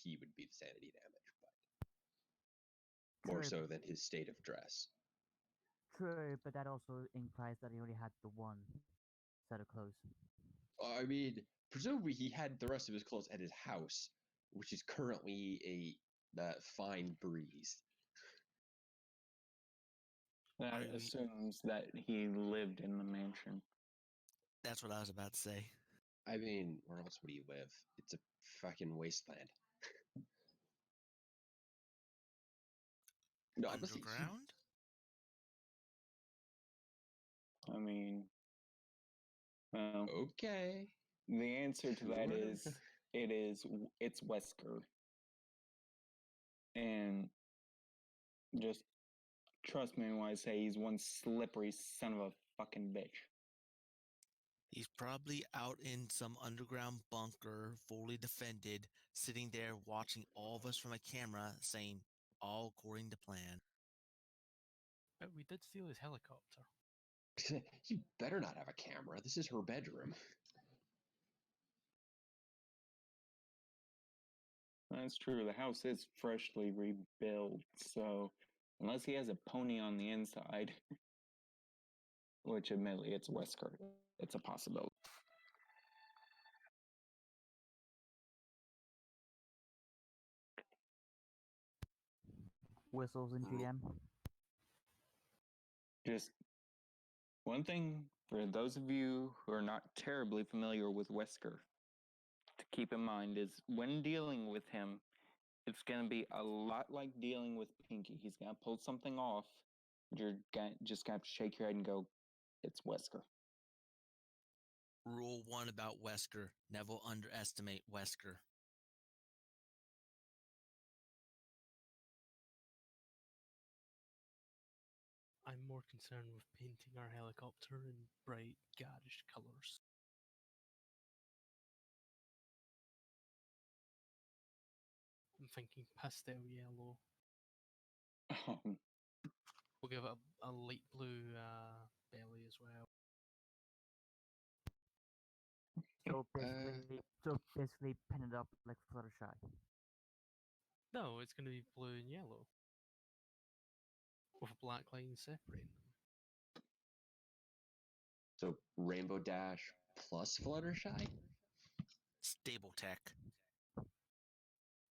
he would be the sanity damage, but more so than his state of dress. True, but that also implies that he only had the one set of clothes. I mean, presumably he had the rest of his clothes at his house, which is currently a fine breeze. That assumes that he lived in the mansion. That's what I was about to say. I mean, where else would he live? It's a fucking wasteland. No, Underground? I mean, well, okay. the answer to that is Sure. it's Wesker. And just trust me when I say he's one slippery son of a fucking bitch. He's probably out in some underground bunker, fully defended, sitting there watching all of us from a camera, saying, all according to plan. But we did steal his helicopter. You better not have a camera. This is her bedroom. That's true. The house is freshly rebuilt, so unless he has a pony on the inside, which admittedly it's Wesker, it's a possibility. Whistles in GM. Just one thing for those of you who are not terribly familiar with Wesker to keep in mind is when dealing with him, it's going to be a lot like dealing with Pinky. He's going to pull something off. You're just going to have to shake your head and go, it's Wesker. Rule 1 about Wesker, never underestimate Wesker. I'm more concerned with painting our helicopter in bright, garish colours. I'm thinking pastel yellow. We'll give it a light blue belly as well. So basically pin it up like Fluttershy. No, it's going to be blue and yellow. With a black line separating them. So Rainbow Dash plus Fluttershy? Stable tech.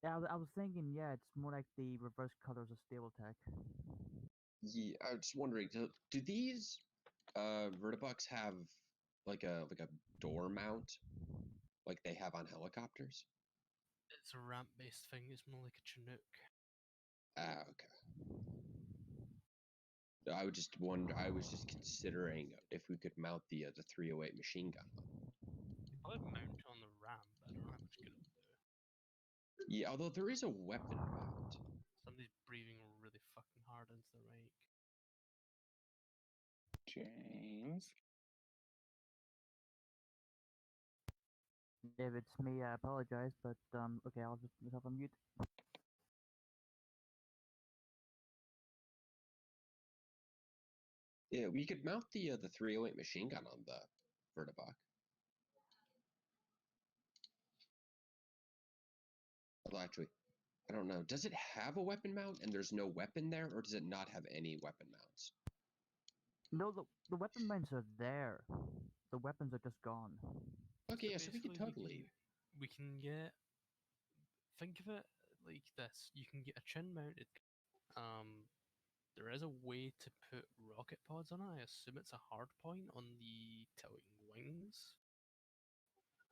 Yeah, I was thinking, yeah, it's more like the reverse colors of Stable Tech. Yeah, I was just wondering, do these Vertibucks have like a door mount like they have on helicopters? It's a ramp-based thing. It's more like a Chinook. Ah, okay. I was just considering if we could mount the 308 machine gun on. I would mount on the ramp, but I don't know how much good it will do. Yeah, although there is a weapon mount. Somebody's breathing really fucking hard into the mic. James? If it's me, I apologize, but okay, I'll just put myself on mute. Yeah, we could mount the 308 machine gun on the Vertibuck. Well, actually, I don't know. Does it have a weapon mount and there's no weapon there, or does it not have any weapon mounts? No, the weapon mounts are there. The weapons are just gone. Okay, so we could basically totally. We can get. Think of it like this: you can get a chin mounted. There is a way to put rocket pods on it. I assume it's a hard point on the tilting wings,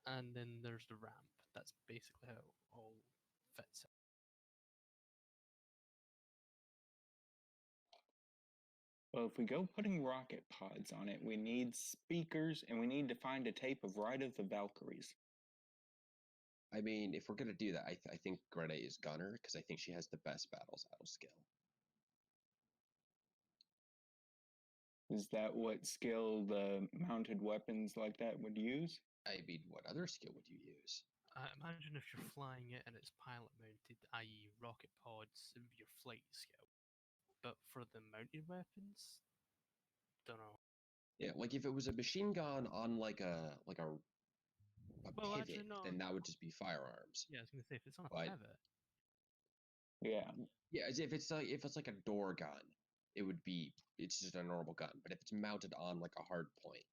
and then there's the ramp. That's basically how it all fits. Well, if we go putting rocket pods on it, we need speakers and we need to find a tape of Ride of the Valkyries. I mean, if we're gonna do that, I think Greta is gunner because I think she has the best battle skill. Is that what skill the mounted weapons like that would use? I mean, what other skill would you use? Imagine if you're flying it and it's pilot mounted, i.e. rocket pods, it would be your flight skill. But for the mounted weapons, don't know. Yeah, like if it was a machine gun on like a Well, pivot, actually, no. then that would just be firearms. Yeah, I was gonna say if it's on a But- pivot. Yeah. Yeah, as if it's like a door gun, it's just a normal gun. But if it's mounted on like a hard point,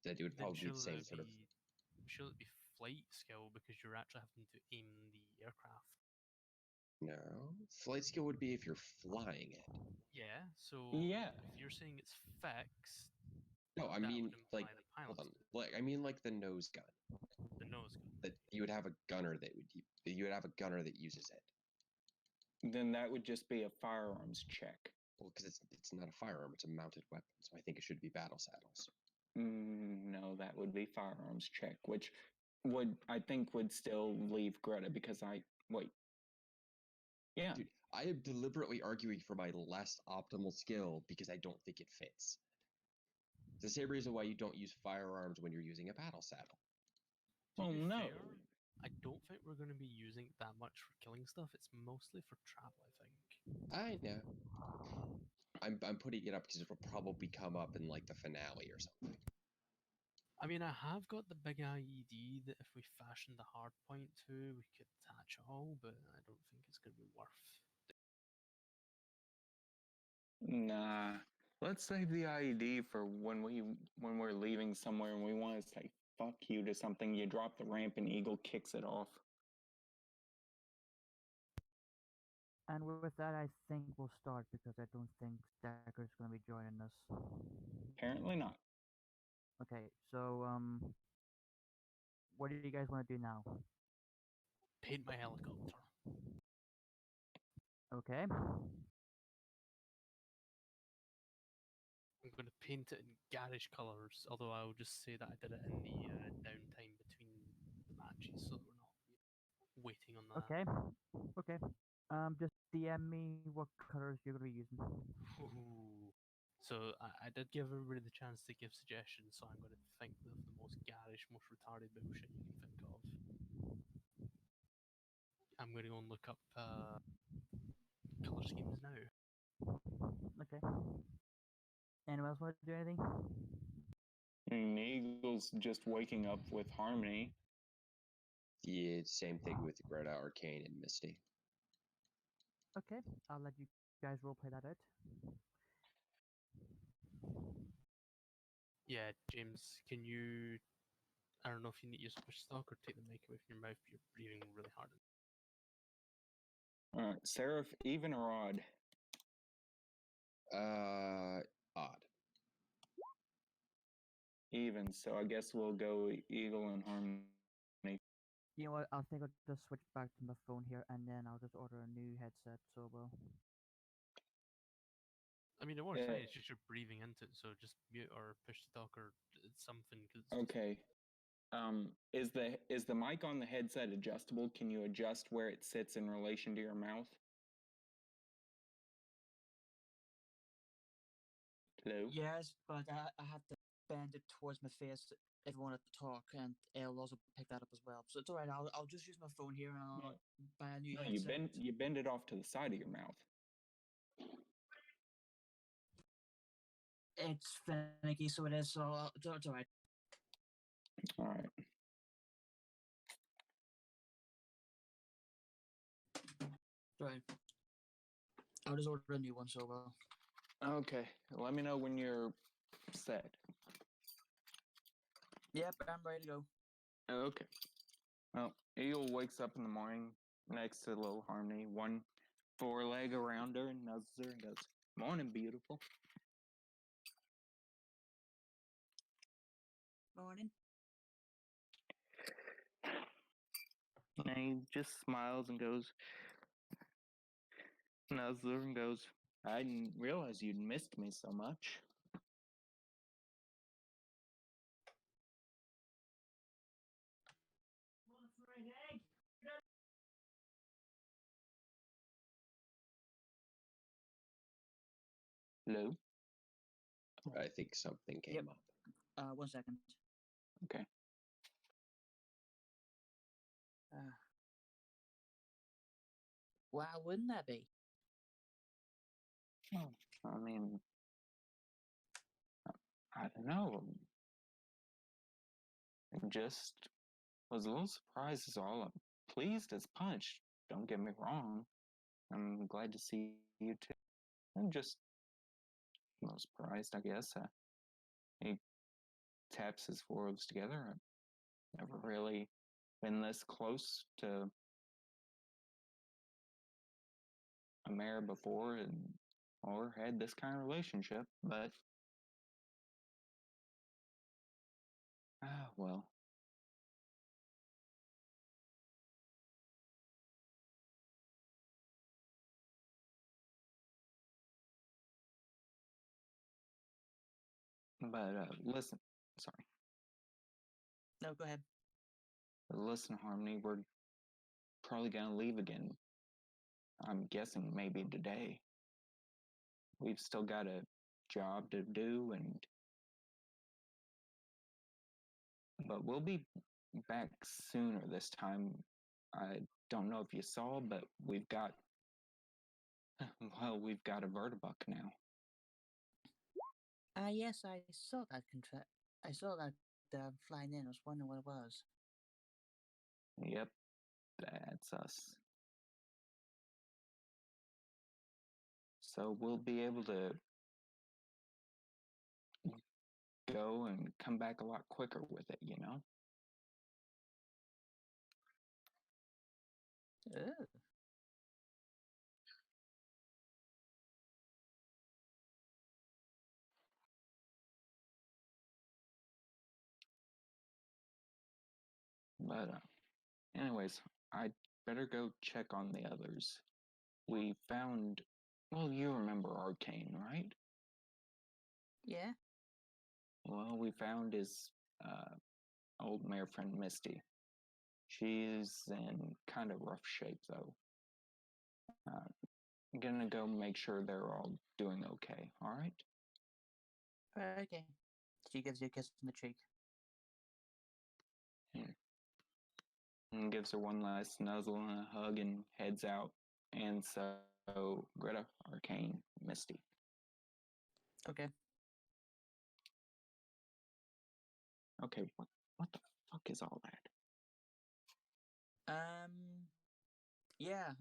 then it would Then probably be the surely same it'd sort of. be surely it'd be flight skill because you're actually having to aim the aircraft. No, flight skill would be if you're flying it. Yeah. So Yeah. if you're saying it's fixed, No, I that mean would imply like the hold pilot's on, like I mean like the nose gun. the nose gun. That you would have a gunner that uses it. Then that would just be a firearms check. Well, because it's not a firearm; it's a mounted weapon. So I think it should be battle saddles. No, that would be firearms check, which I think would still leave Greta because wait. Yeah. Dude, I am deliberately arguing for my less optimal skill because I don't think it fits. It's the same reason why you don't use firearms when you're using a battle saddle. To Well, be no. fair, I don't think we're going to be using it that much for killing stuff. It's mostly for travel, I think. I know. I'm putting it up because it will probably come up in like the finale or something. I mean, I have got the big IED that if we fashion the hard point to, we could attach it all, but I don't think it's going to be worth. Nah. Let's save the IED for when we're leaving somewhere and we want to say fuck you to something. You drop the ramp and Eagle kicks it off. And with that, I think we'll start because I don't think Deckard's going to be joining us. Apparently not. Okay, so what do you guys want to do now? Paint my helicopter. Okay. I'm going to paint it in garish colours, although I will just say that I did it in the downtime between the matches, so we're not waiting on that. Okay. Okay. Just DM me what colors you're going to be using. Ooh. So I did give everybody the chance to give suggestions, so I'm going to think of the most garish, most retarded bullshit you can think of. I'm going to go and look up colour schemes now. Okay. Anyone else want to do anything? Eagle's just waking up with Harmony. The same thing with Greta, Arcane, and Misty. Okay, I'll let you guys roleplay that out. Yeah, James, can you? I don't know if you need to use push stock or take the mic away from your mouth. You're breathing really hard. Alright, Seraph, even or odd? Odd. Even, so I guess we'll go Eagle and Harmony. You know what? I think I'll just switch back to my phone here, and then I'll just order a new headset. So well. I mean, it works Yeah. fine. It's just you're breathing into it, so just mute or push stock or something. Cause Okay. Is the mic on the headset adjustable? Can you adjust where it sits in relation to your mouth? Hello? Yes, but I have to bend it towards my face if I want to talk, and it'll also pick that up as well. So it's alright. I'll just use my phone here, and I'll buy a new No, headset. you bend it off to the side of your mouth. It's finicky, so it is. So it's alright. All right. Right. I'll just order a new one. So well. Okay. Let me know when you're set. Yep, I'm ready to go. Okay. Well, Eagle wakes up in the morning next to little Harmony, one foreleg around her, and nuzzles her and goes, "Morning, beautiful." Morning. And he just smiles and goes, nuzzles her and goes, "I didn't realize you'd missed me so much." Hello? I think something came Yep. up. 1 second. Okay. Why wouldn't that be? Well, I mean, I don't know. Just was a little surprised as all. I'm pleased as punch. Don't get me wrong. I'm glad to see you too. I'm just a little surprised, I guess. He taps his forearms together. I've never really been this close to a mare before or had this kind of relationship, but well. But listen, sorry. No, go ahead. Listen, Harmony, we're probably gonna leave again. I'm guessing maybe today. We've still got a job to do, but we'll be back sooner this time. I don't know if you saw, but we've got a vertibuck now. Yes, I saw that contract. I saw that flying in. I was wondering what it was. Yep, that's us. So we'll be able to go and come back a lot quicker with it, you know? Oh. But anyways, I'd better go check on the others. We found, well, you remember Arcane, right? Yeah. Well, we found his old mare friend Misty. She's in kind of rough shape, though. I'm gonna go make sure they're all doing okay, alright? Okay. She gives you a kiss on the cheek. And gives her one last nuzzle and a hug and heads out. And so, Greta, Arcane, Misty. Okay. Okay, what the fuck is all that? Yeah.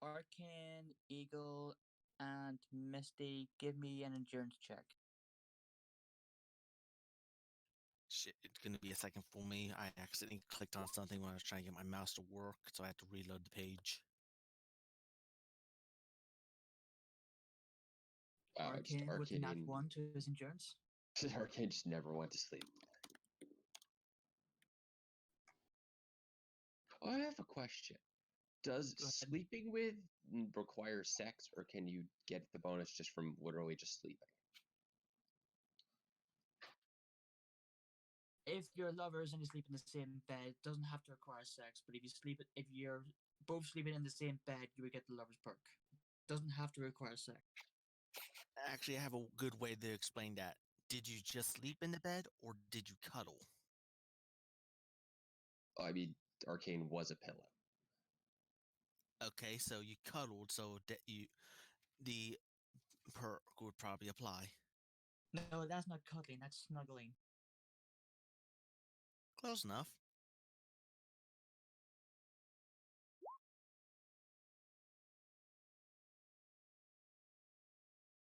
Arcane, Eagle, and Misty, give me an endurance check. Shit, it's gonna be a second for me. I accidentally clicked on something when I was trying to get my mouse to work, so I had to reload the page. Arcane with the nat Arcane. 1 to his endurance. Arcane just never went to sleep. Oh, I have a question. Does Go ahead. sleeping with require sex, or can you get the bonus just from literally just sleeping? If you're lovers and you sleep in the same bed, it doesn't have to require sex. But if you're both sleeping in the same bed, you would get the lovers perk. Doesn't have to require sex. Actually, I have a good way to explain that. Did you just sleep in the bed, or did you cuddle? I mean, Arcane was a pillow. Okay, so you cuddled, so that the perk would probably apply. No, that's not cuddling. That's snuggling. Close enough.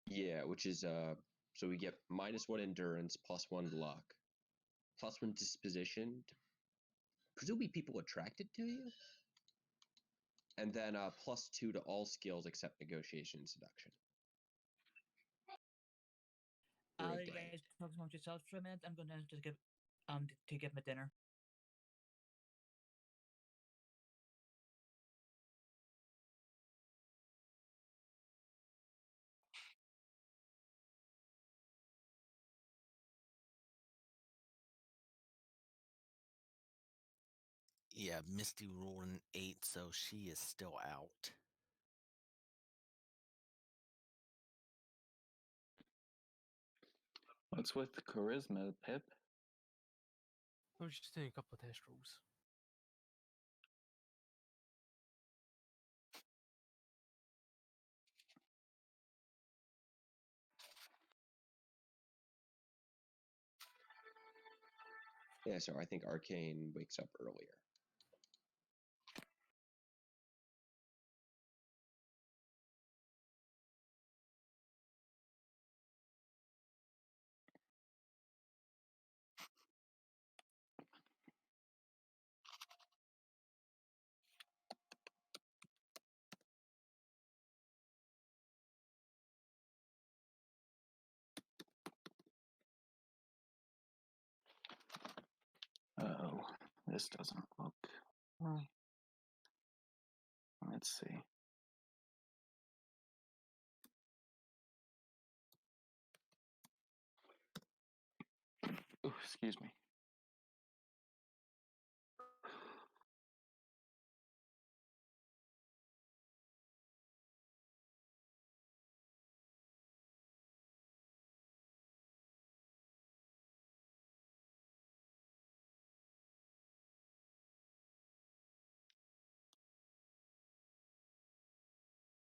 Yeah, which is so we get -1 endurance, +1 luck, +1 disposition. Presumably people attracted to you, and then +2 to all skills except negotiation and seduction. For a I'll day. guys talk amongst yourselves for a minute. I'm gonna just give to give my dinner. Yeah, Misty rolled an 8, so she is still out. What's with the charisma, Pip? I was just doing a couple of test rolls. Yeah, so I think Arcane wakes up earlier. Oh, this doesn't look right. Let's see. Oh, excuse me.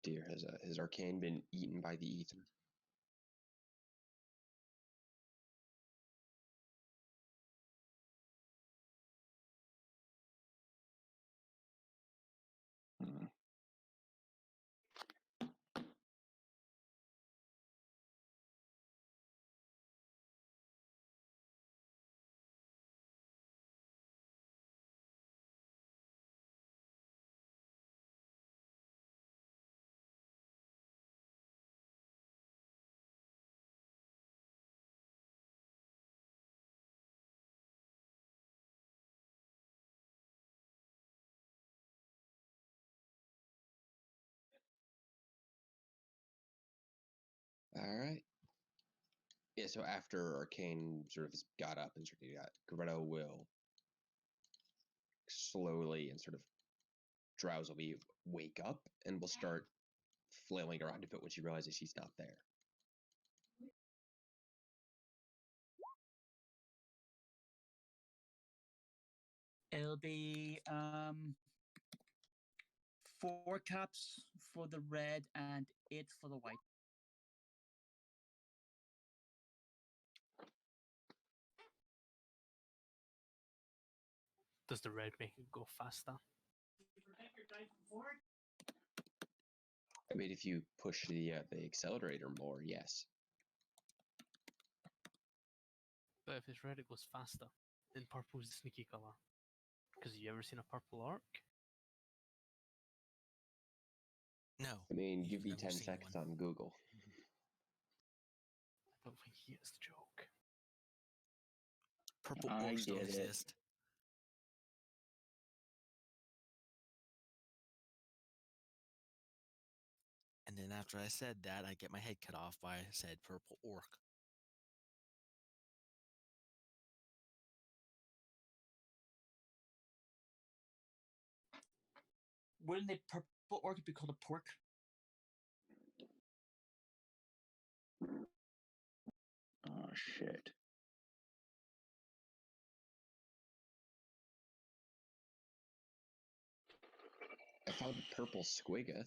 Dear, has Arcane been eaten by the ether? Hmm. All right. Yeah, so after Arcane sort of got up and sort of got, Greta will slowly and sort of drowsily wake up and will start flailing around a bit when she realizes she's not there. It'll be 4 caps for the red and 8 for the white. Does the red make it go faster? I mean, if you push the accelerator more, yes. But if it's red, it goes faster. And purple is the sneaky color. Because you ever seen a purple arc? No. I mean, you've give me never 10 seen seconds one. on Google. I don't think he gets the joke. Purple I orcs don't get it. exist. And then after I said that, I get my head cut off by I said purple orc. Wouldn't a purple orc be called a pork? Oh, shit. I found purple squiggeth.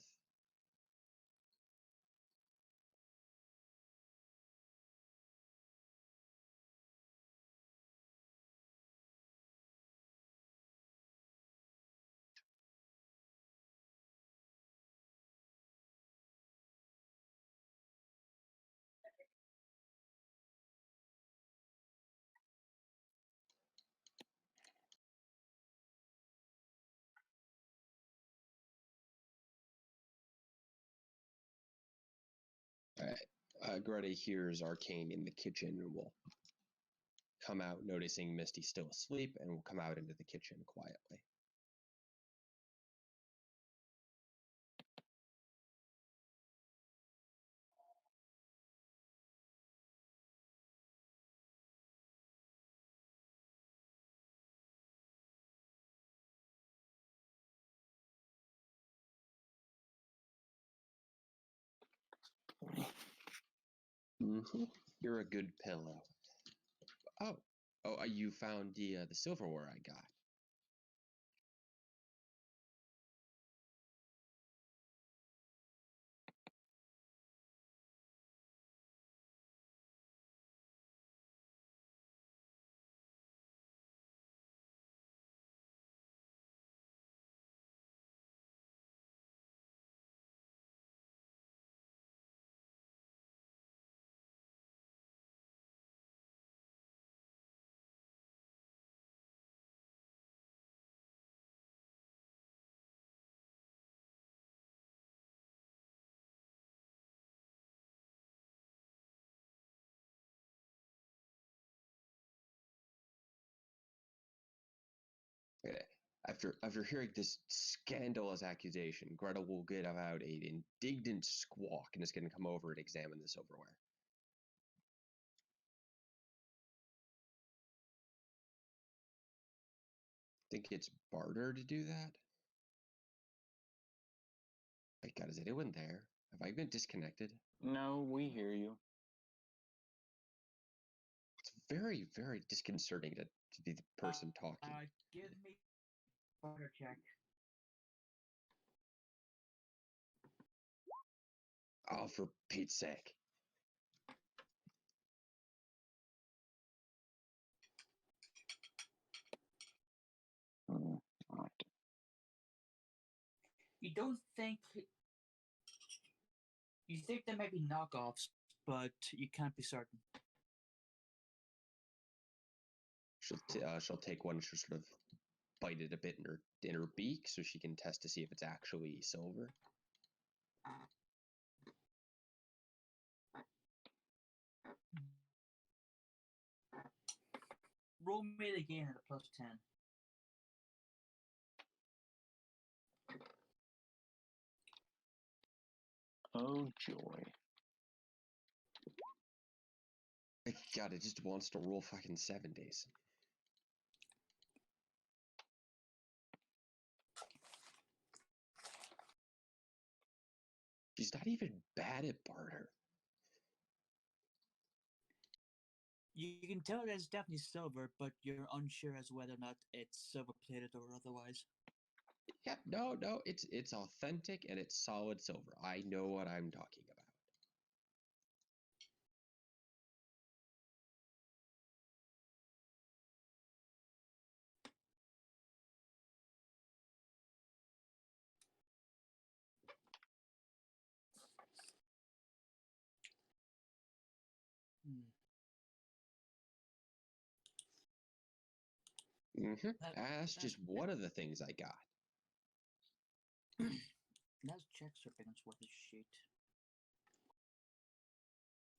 Greta hears Arcane in the kitchen and will come out, noticing Misty still asleep, and will come out into the kitchen quietly. You're a good pillow. Oh, you found the silverware I got. After hearing this scandalous accusation, Greta will get out an indignant squawk and is going to come over and examine the silverware. Think it's barter to do that? My God, is anyone there? Have I been disconnected? No, we hear you. It's very, very disconcerting to be the person talking. Give me barter check. Oh, for Pete's sake. Right. You don't think you think there might be knockoffs, but you can't be certain. She'll take one. She'll sort of bite it a bit in her beak so she can test to see if it's actually silver. Roll me it again at a +10. Oh joy. God, it just wants to roll fucking 70s. She's not even bad at barter. You can tell that it's definitely silver, but you're unsure as whether or not it's silver plated or otherwise. Yep, no, it's authentic and it's solid silver. I know what I'm talking about. Mm-hmm. That's just one of the things I got. Let's check Serpent's worth his shit.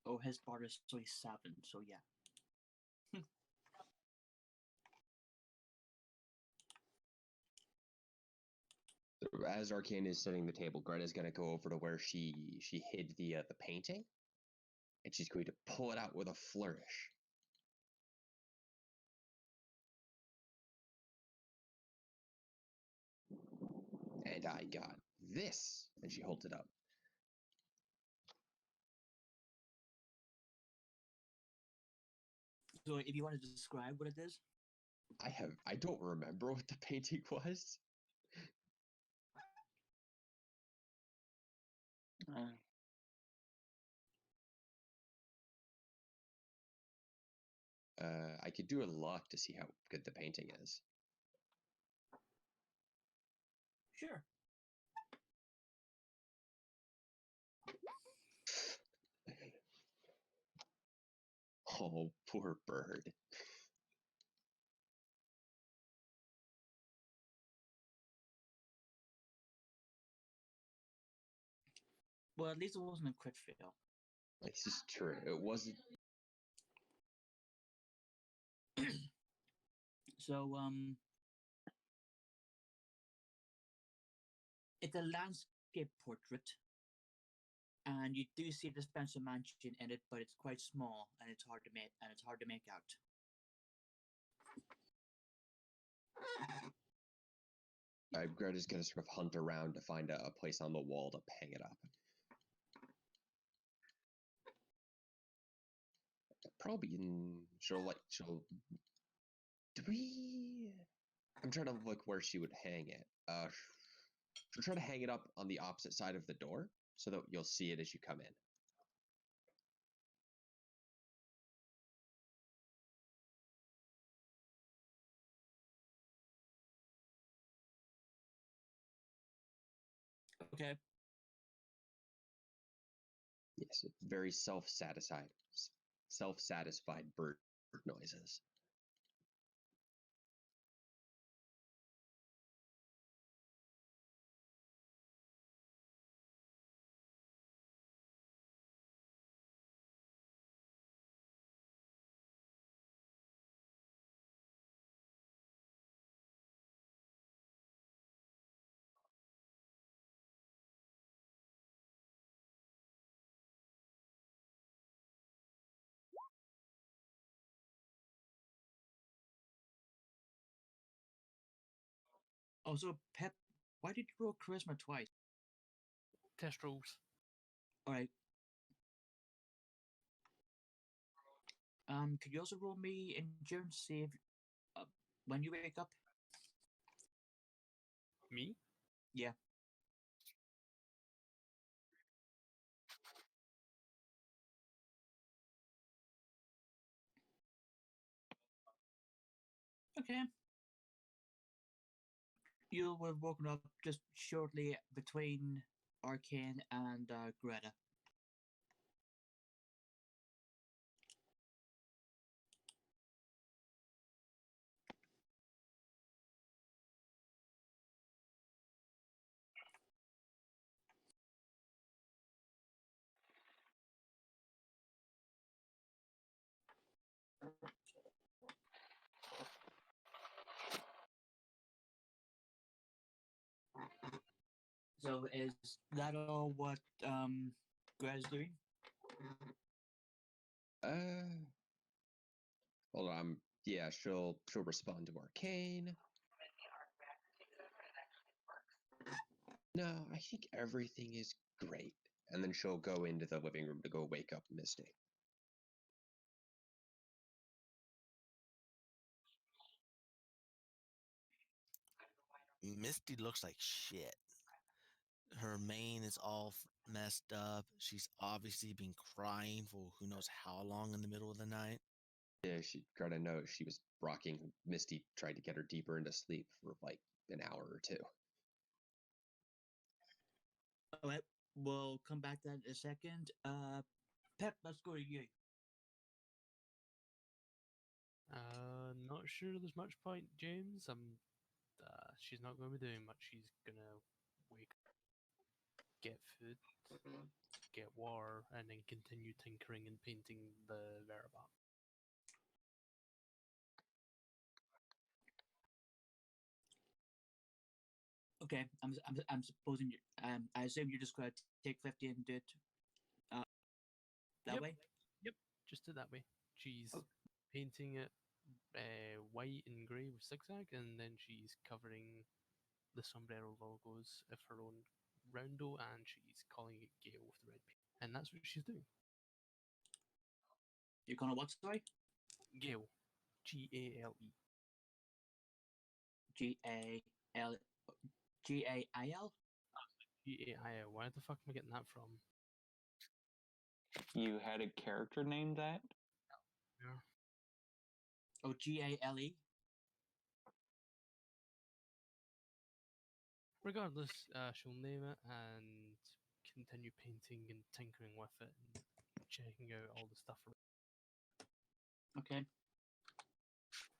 Oh, his barter is only 7, so yeah. As Arcane is setting the table, Greta's going to go over to where she hid the painting, and she's going to pull it out with a flourish. And I got this, and she holds it up. So if you want to describe what it is. I don't remember what the painting was. I could do a luck to see how good the painting is. Sure. Oh, poor bird. Well, at least it wasn't a crit fail. This is true. It wasn't. So, it's a landscape portrait, and you do see the Spencer Mansion in it, but it's quite small and it's hard to make out. Greta's gonna sort of hunt around to find a place on the wall to hang it up. Probably she'll. Do we? I'm trying to look where she would hang it. She'll try to hang it up on the opposite side of the door so that you'll see it as you come in. Okay. Yes, very self-satisfied bird noises. Also, Pep, why did you roll charisma twice? Test rolls. All right. Could you also roll me endurance save when you wake up? Me? Yeah. Okay. You were woken up just shortly between Arcane and Greta. So is that all what Greta's doing? Hold on. Yeah, she'll respond to Arcane. No, I think everything is great. And then she'll go into the living room to go wake up Misty. Misty looks like shit. Her mane is all messed up. She's obviously been crying for who knows how long in the middle of the night. Yeah, Greta knows she was rocking Misty, tried to get her deeper into sleep for like an hour or two. All right, we'll come back to that in a second. Pep, let's go to you. Not sure there's much point, James. She's not going to be doing much. She's gonna wake, get food, get water, and then continue tinkering and painting the whereabouts. Okay, I'm supposing you. I assume you're just gonna take 50 and do it. That Yep. way. Yep, just do it that way. She's Oh. painting it white and grey with zigzag, and then she's covering the sombrero logos of her own roundel, and she's calling it Gale with the red paint. And that's what she's doing. You're gonna what? Sorry. Gale, Gale. G-A-L G-A-I-L. Gale. Where the fuck am I getting that from? You had a character named that? Yeah. Oh, G-A-L-E. Regardless, she'll name it and continue painting and tinkering with it and checking out all the stuff. Okay.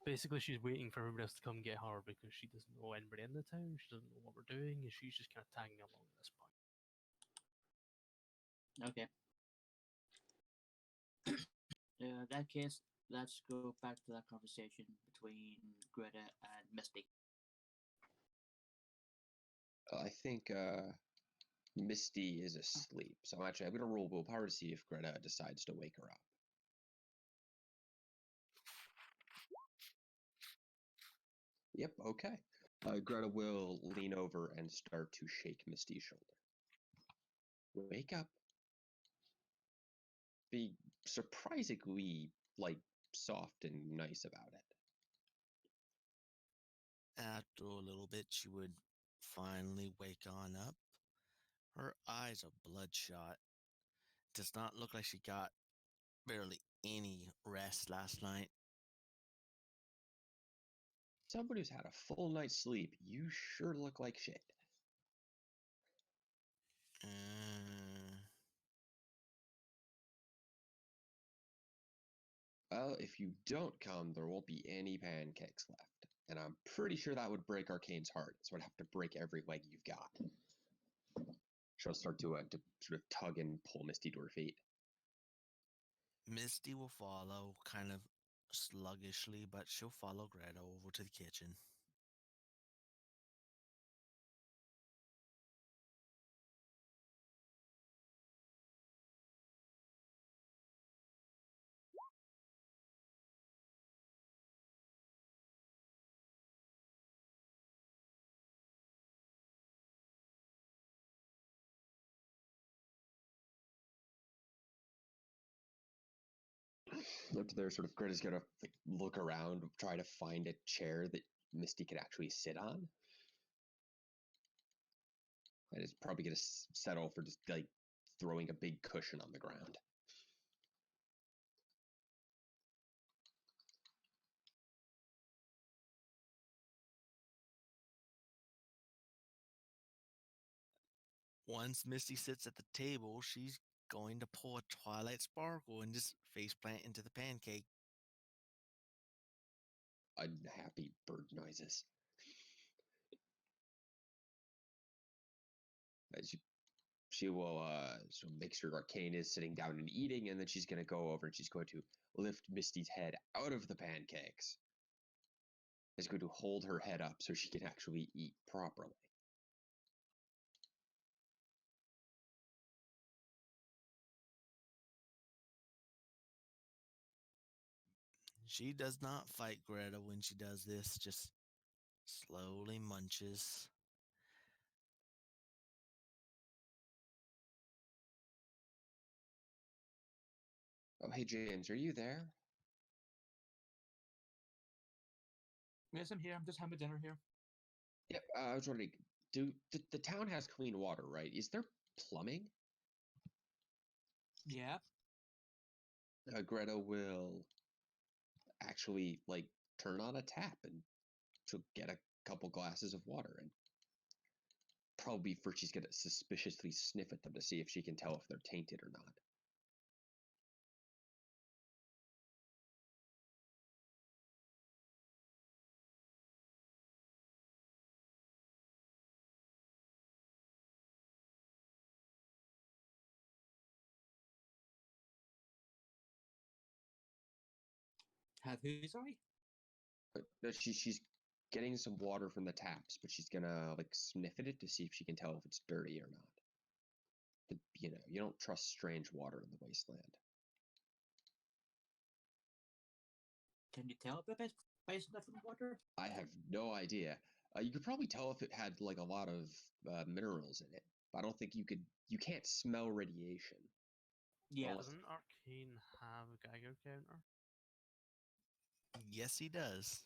Basically, she's waiting for everybody else to come get her because she doesn't know anybody in the town. She doesn't know what we're doing, and she's just kind of tagging along at this point. Okay. In that case, let's go back to that conversation between Greta and Misty. I think Misty is asleep. So I'm gonna roll willpower to see if Greta decides to wake her up. Yep, okay. Greta will lean over and start to shake Misty's shoulder. Wake up. Be surprisingly, like, soft and nice about it. After a little bit, she would finally wake on up. Her eyes are bloodshot. Does not look like she got barely any rest last night. Somebody who's had a full night's sleep, you sure look like shit. Well, if you don't come, there won't be any pancakes left. And I'm pretty sure that would break Arcane's heart. So I'd have to break every leg you've got. She'll start to sort of tug and pull Misty to her feet. Misty will follow, kind of sluggishly, but she'll follow Greta over to the kitchen. Up there, sort of Greta's gonna like, look around, try to find a chair that Misty could actually sit on. And it's probably gonna settle for just like throwing a big cushion on the ground. Once Misty sits at the table, she's going to pull a Twilight Sparkle and just faceplant into the pancake. Unhappy bird noises. She'll make sure Arcane is sitting down and eating, and then she's gonna go over and she's going to lift Misty's head out of the pancakes. She's going to hold her head up so she can actually eat properly. She does not fight Greta when she does this, just slowly munches. Oh, hey James, are you there? Yes, I'm here. I'm just having dinner here. Yep. I was wondering, the town has clean water, right? Is there plumbing? Yeah. Greta will actually like turn on a tap and she'll get a couple glasses of water, and probably first she's gonna suspiciously sniff at them to see if she can tell if they're tainted or not. Have who? Sorry. But she's getting some water from the taps, but she's gonna like sniff at it to see if she can tell if it's dirty or not. But, you don't trust strange water in the wasteland. Can you tell by sniffing water? I have no idea. You could probably tell if it had like a lot of minerals in it. But I don't think you can't smell radiation. Yeah. Well, Doesn't Arcane have a Geiger counter? Yes, he does.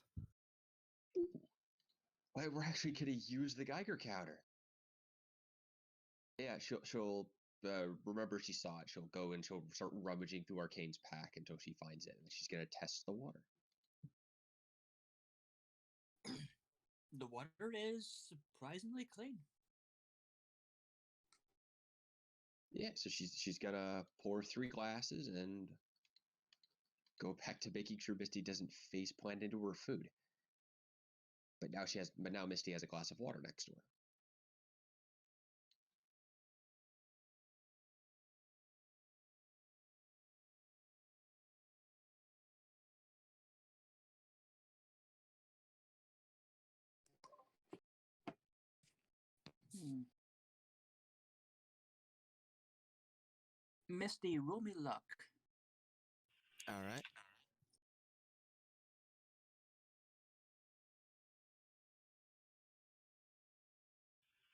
We're actually gonna use the Geiger counter. Yeah, she'll remember she saw it. She'll go and she'll start rummaging through Arcane's pack until she finds it, and she's gonna test the water. The water is surprisingly clean. Yeah, so she's gonna pour 3 glasses and go back to making sure Misty doesn't face plant into her food. But now Misty has a glass of water next to her. Misty, roll me luck. All right.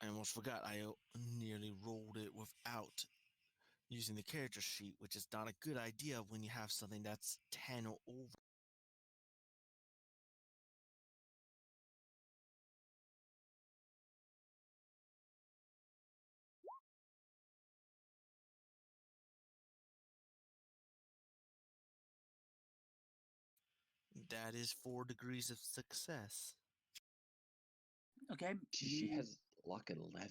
I almost forgot I nearly rolled it without using the character sheet, which is not a good idea when you have something that's 10 or over. That is 4 degrees of success. Okay. She has luck 11.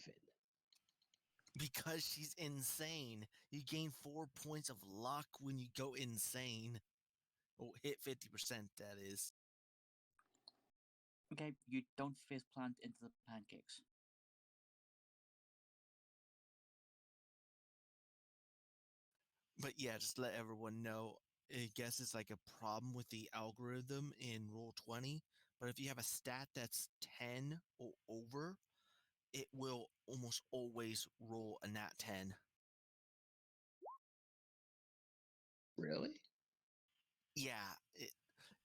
Because she's insane. You gain 4 points of luck when you go insane. Oh, hit 50%, that is. Okay, you don't face plant into the pancakes. But yeah, just let everyone know. I guess it's like a problem with the algorithm in Roll20. But if you have a stat that's 10 or over, it will almost always roll a nat 10. Really? Yeah,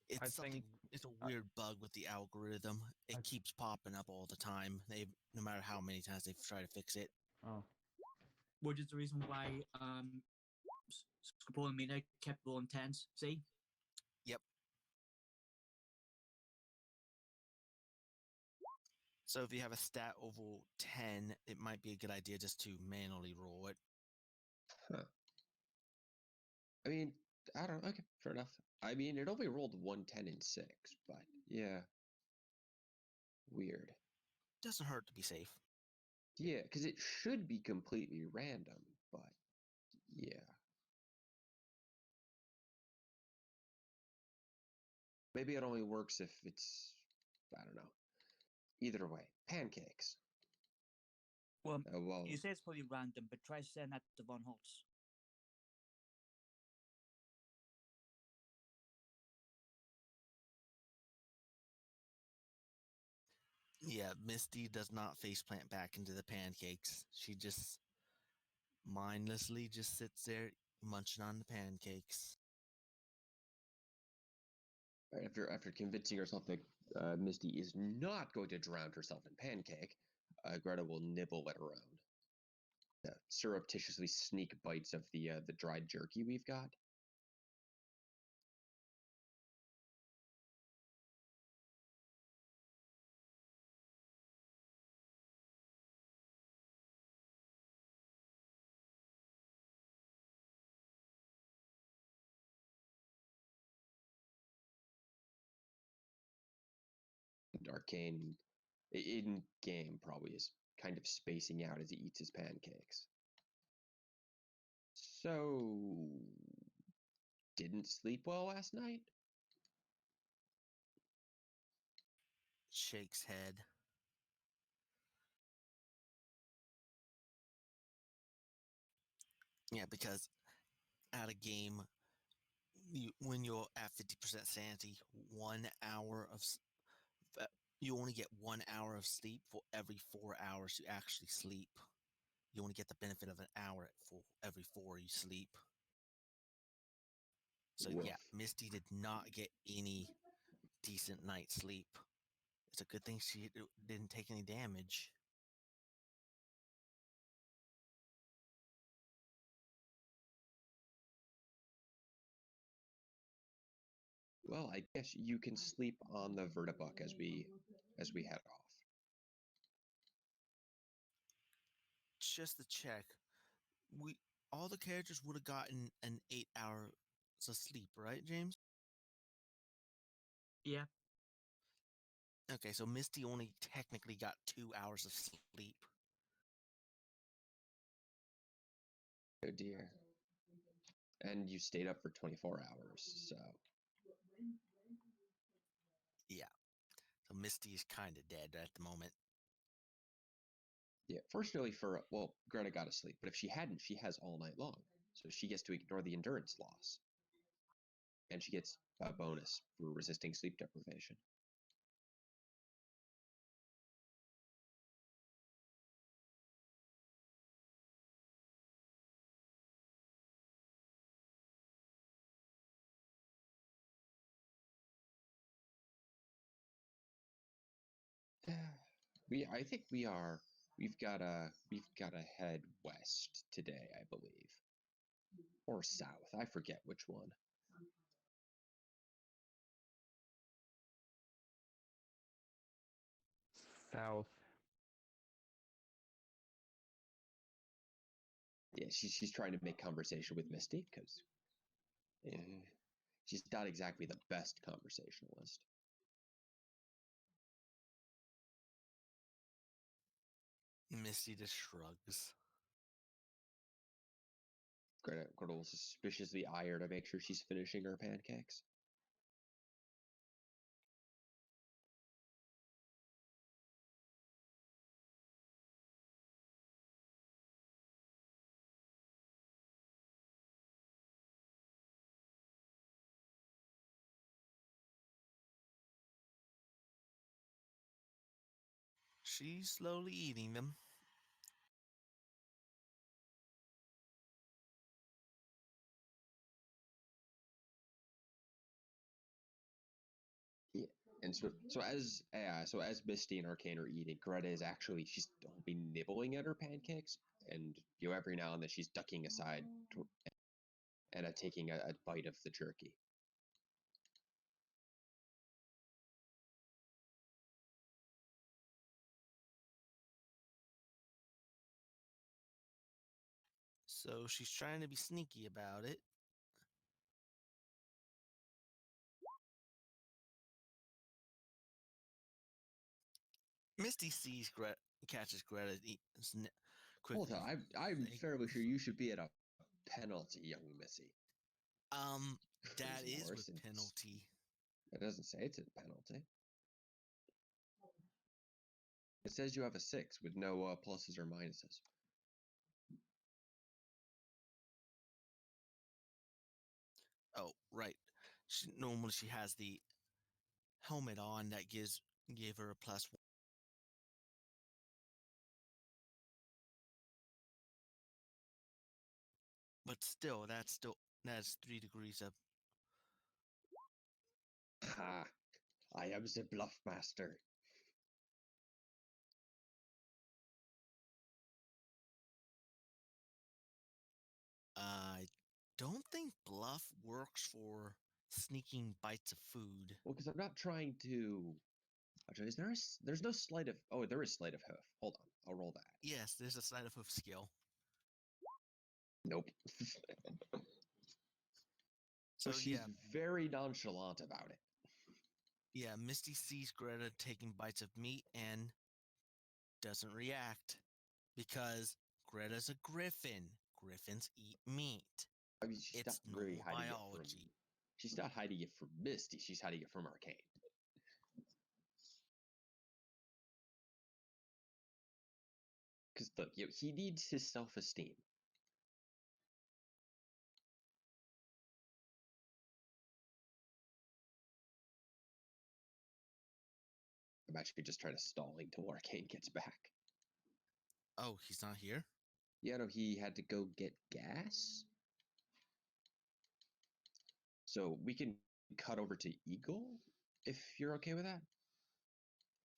it's something. think- It's a weird bug with the algorithm. It I- keeps popping up all the time. No matter how many times they've tried to fix it. Oh. Which is the reason why Scopola and Mina kept rolling 10s. See? So if you have a stat over 10, it might be a good idea just to manually roll it. Huh. I mean, I don't. Okay, fair enough. I mean, it only rolled 110 and 6, but yeah, weird. Doesn't hurt to be safe. Yeah, because it should be completely random, but yeah. Maybe it only works if it's, I don't know. Either way, pancakes. Well, Well, you say it's probably random, but try saying that to Von Holtz. Yeah, Misty does not faceplant back into the pancakes. She just mindlessly just sits there munching on the pancakes. after convincing herself that Misty is not going to drown herself in pancake, Greta will nibble it around. Surreptitiously sneak bites of the dried jerky we've got. Arcane in game probably is kind of spacing out as he eats his pancakes. So, didn't sleep well last night? Shakes head. Yeah, because at a game, when you're at 50% sanity, 1 hour of you only get 1 hour of sleep for every 4 hours you actually sleep. You only get the benefit of an hour for every 4 you sleep. So Woof. yeah, Misty did not get any decent night's sleep. It's a good thing she didn't take any damage. Well, I guess you can sleep on the vertibuck as we head off. Just to check, we all the characters would have gotten an 8 hours of sleep, right, James? Yeah. Okay, so Misty only technically got 2 hours of sleep. Oh dear. And you stayed up for 24 hours, so. Yeah. So Misty is kind of dead at the moment. Yeah, fortunately well, Greta got to sleep, but if she hadn't, she has all night long. So she gets to ignore the endurance loss. And she gets a bonus for resisting sleep deprivation. I think we've got to head west today, I believe. Or south, I forget which one. South. Yeah, she's trying to make conversation with Misty because she's not exactly the best conversationalist. Misty just shrugs. Greta will suspiciously eye her to make sure she's finishing her pancakes. She's slowly eating them. Yeah. And so as Misty and Arcane are eating, Greta is actually she's only nibbling at her pancakes, and every now and then she's ducking aside and taking a bite of the jerky. So she's trying to be sneaky about it. Misty sees catches Greta quickly. Hold on, I'm They- fairly sure you should be at a penalty, young Missy. That It's is more with since- penalty. It doesn't say it's a penalty. It says you have a 6 with no pluses or minuses. Oh, right. Normally she has the helmet on that gave her a +1. But still, that's 3 degrees up. Ha! I am the bluff master. I don't think bluff works for sneaking bites of food. Well, because I'm not trying to. Actually, there's no sleight of. Oh, there is sleight of hoof. Hold on, I'll roll that. Yes, there's a sleight of hoof skill. Nope. So So she's yeah, very nonchalant about it. yeah, Misty sees Greta taking bites of meat and doesn't react because Greta's a griffin. Griffins eat meat. I mean, she's It's not really normal hiding biology. it from. She's not hiding it from Misty. She's hiding it from Arcane. Because look, he needs his self-esteem. I'm actually just trying to stalling till Arcane gets back. Oh, he's not here? Yeah, no, he had to go get gas. So we can cut over to Eagle if you're okay with that.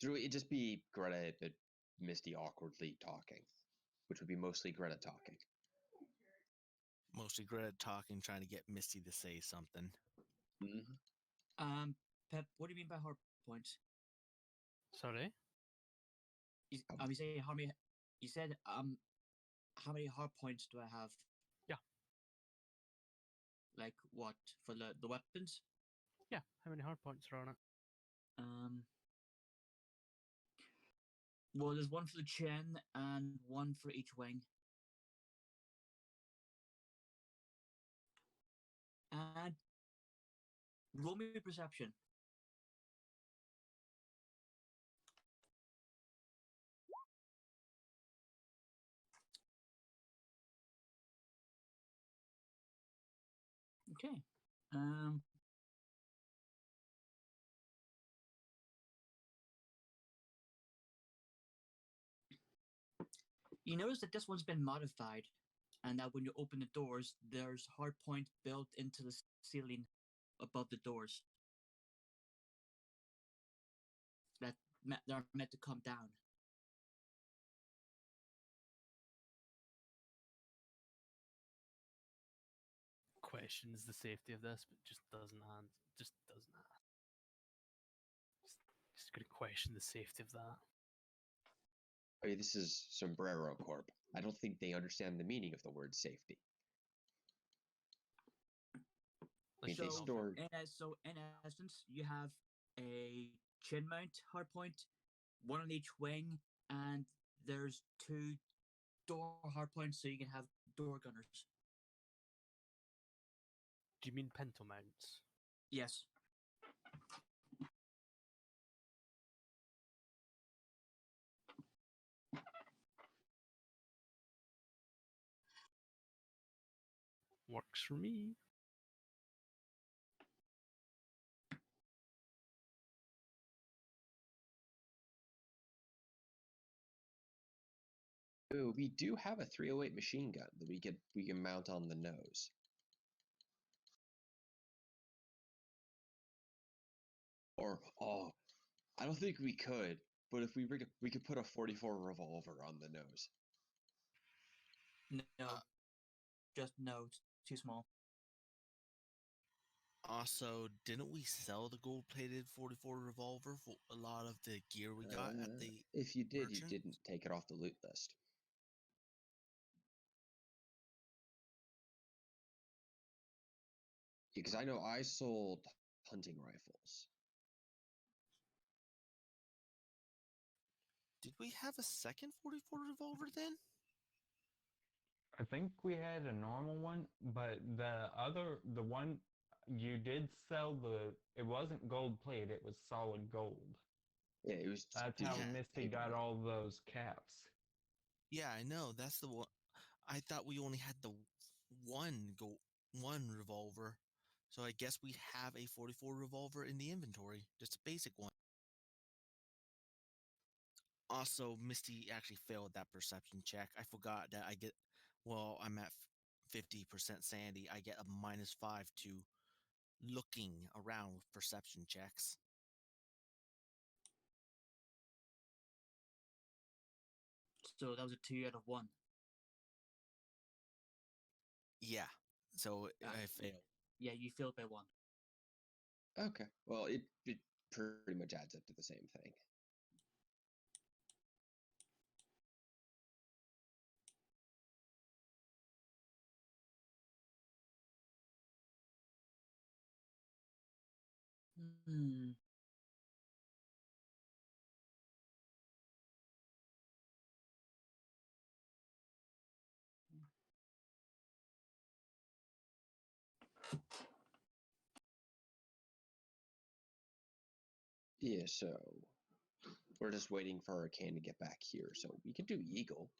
So it'd just be Greta and Misty awkwardly talking, which would be mostly Greta talking. Mostly Greta talking, trying to get Misty to say something. Mm-hmm. Pep, what do you mean by hard points? Sorry? You say how many? You said how many hard points do I have? Yeah. Like what for the weapons? Yeah, how many hard points are on it? Well, there's one for the chin and one for each wing. And roll me perception. Okay. You notice that this one's been modified, and that when you open the doors, there's hard point built into the ceiling above the doors that are meant to come down. Questions the safety of this, but just doesn't answer. Just doesn't ask. Just gonna question the safety of that. I mean, this is Sombrero Corp. I don't think they understand the meaning of the word safety. Like, they So, store- in essence, you have a chin mount hardpoint, one on each wing, and there's 2 door hardpoints, so you can have door gunners. do you mean pinto mounts? Yes. Works for me. Ooh, we do have a 308 machine gun that we can mount on the nose. Or I don't think we could, but if we could put a 44 revolver on the nose. No. Just no. It's too small. Also, didn't we sell the gold-plated 44 revolver for a lot of the gear we got at the If you did, merchant? you didn't take it off the loot list. Because I know I sold hunting rifles. Did we have a second 44 revolver then? I think we had a normal one, but the one you did sell it wasn't gold plated, it was solid gold. Yeah, it was. That's just how Yeah. Misty got paperweight. all those caps. Yeah, I know. That's the one. I thought we only had the one revolver. So I guess we have a 44 revolver in the inventory, just a basic one. Also, Misty actually failed that perception check. I forgot that I'm at 50% sanity. I get a -5 to looking around with perception checks. So that was a 2 out of 1. Yeah, so Ah. I failed. Yeah, you failed by 1. Okay. Well, it pretty much adds up to the same thing. Hmm. Yeah, so we're just waiting for Arcane to get back here, so we could do Eagle.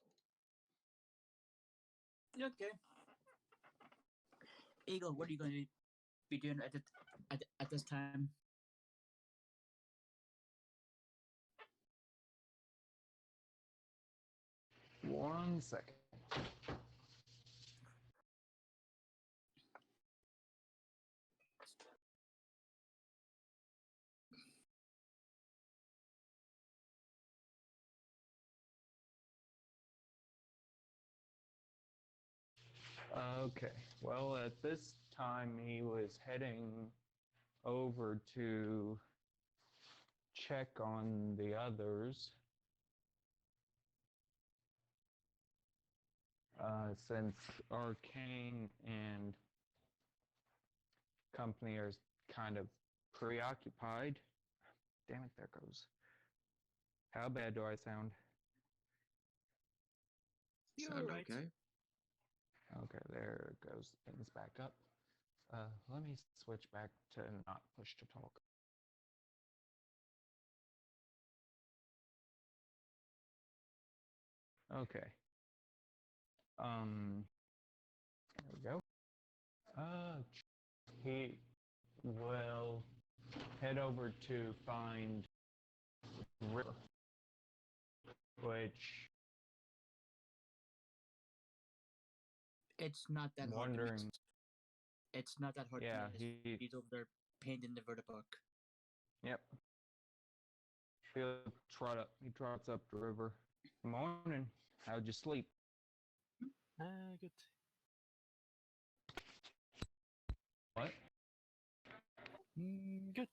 Okay. Eagle, what are you going to be doing at this time? One second. Okay. Well, at this time, he was heading over to check on the others. Since Arcane and company are kind of preoccupied. Damn it, there goes. How bad do I sound? Sound right. okay? Okay, there goes things back up. Let me switch back to not push to talk. Okay. There we go. He will head over to find River, which It's not that hard to wondering. miss. It's not that hard Yeah, to miss. He's over there painting the vertibook. Yep. He'll trot up. He trots up the river. Morning. How'd you sleep? Good. What? Good.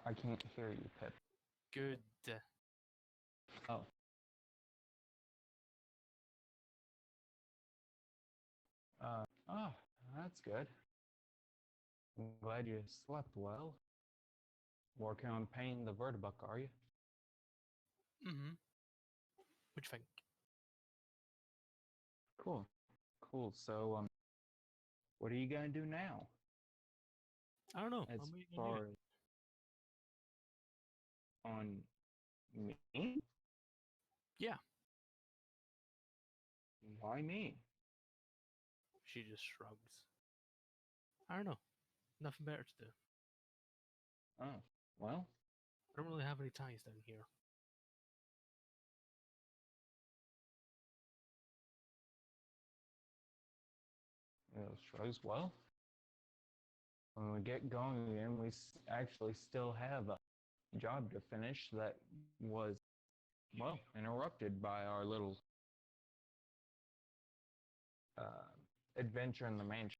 I can't hear you, Pip. Good. Oh. Oh, that's good. I'm glad you slept well. Working on painting the vertibook, are you? Mm-hmm. What'd you think? Cool. Cool. So, what are you gonna do now? I don't know. As I'm waiting on far you. as on me? Yeah. Why me? She just shrugs. I don't know. Nothing better to do. Oh, well, I don't really have any ties down here. shrugs. Well, when we get going again, we actually still have a job to finish that was, well, interrupted by our little adventure in the mansion.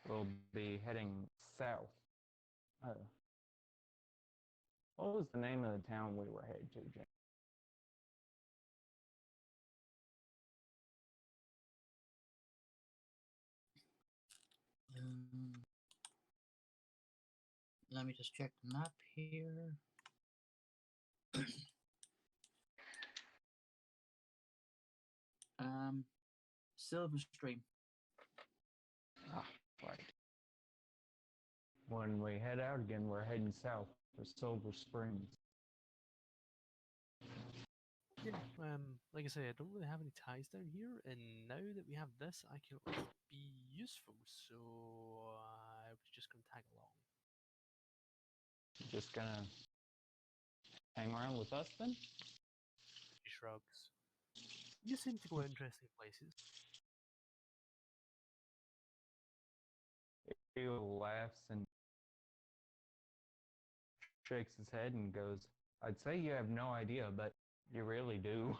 We'll be heading south. What was the name of the town we were headed to, Jim? Let me just check the map here. Silver Stream. Ah, right. When we head out again, we're heading south for Silver Springs. Yeah, like I say, I don't really have any ties down here, and now that we have this, I can at least be useful, so I was just going to tag along. Just gonna hang around with us then? He shrugs. You seem to go interesting places. He laughs and shakes his head and goes, I'd say you have no idea, but you really do.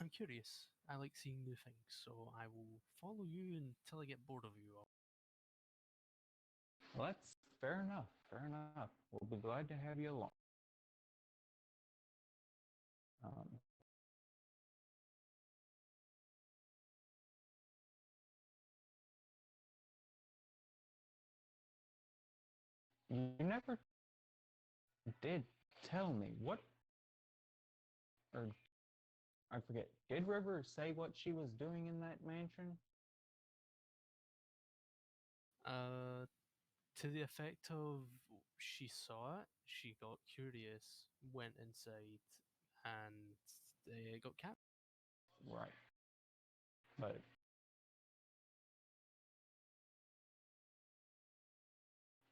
I'm curious. I like seeing new things, so I will follow you until I get bored of you all. Well, that's fair enough. Fair enough. We'll be glad to have you along. You never did tell me what, or I forget, did River say what she was doing in that mansion? To the effect of she saw it, she got curious, went inside, and got captured. Right. But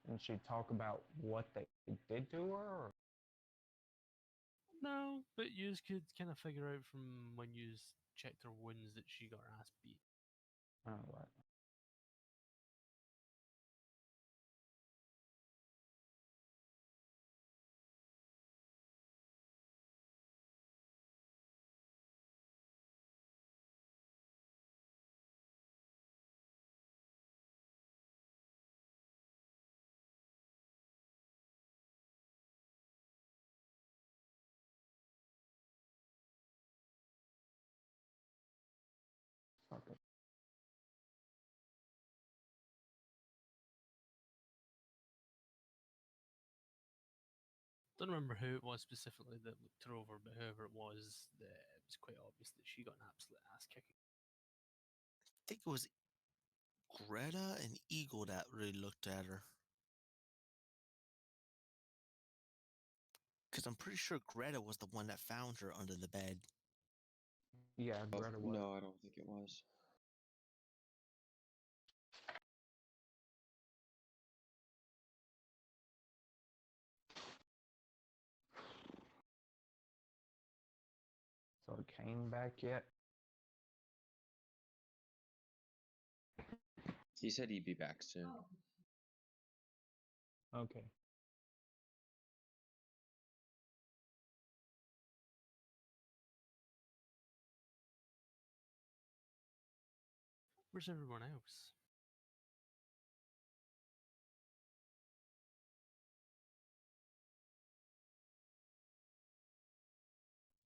didn't she talk about what they did to her? Or? No, but you could kind of figure out from when you checked her wounds that she got her ass beat. Oh, right. Okay. Don't remember who it was specifically that looked her over, but whoever it was quite obvious that she got an absolute ass kicking. I think it was Greta and Eagle that really looked at her. Because I'm pretty sure Greta was the one that found her under the bed. Yeah, Greta was. No, I don't think it was. Is Arcane back yet? He said he'd be back soon. Okay. Where's everyone else?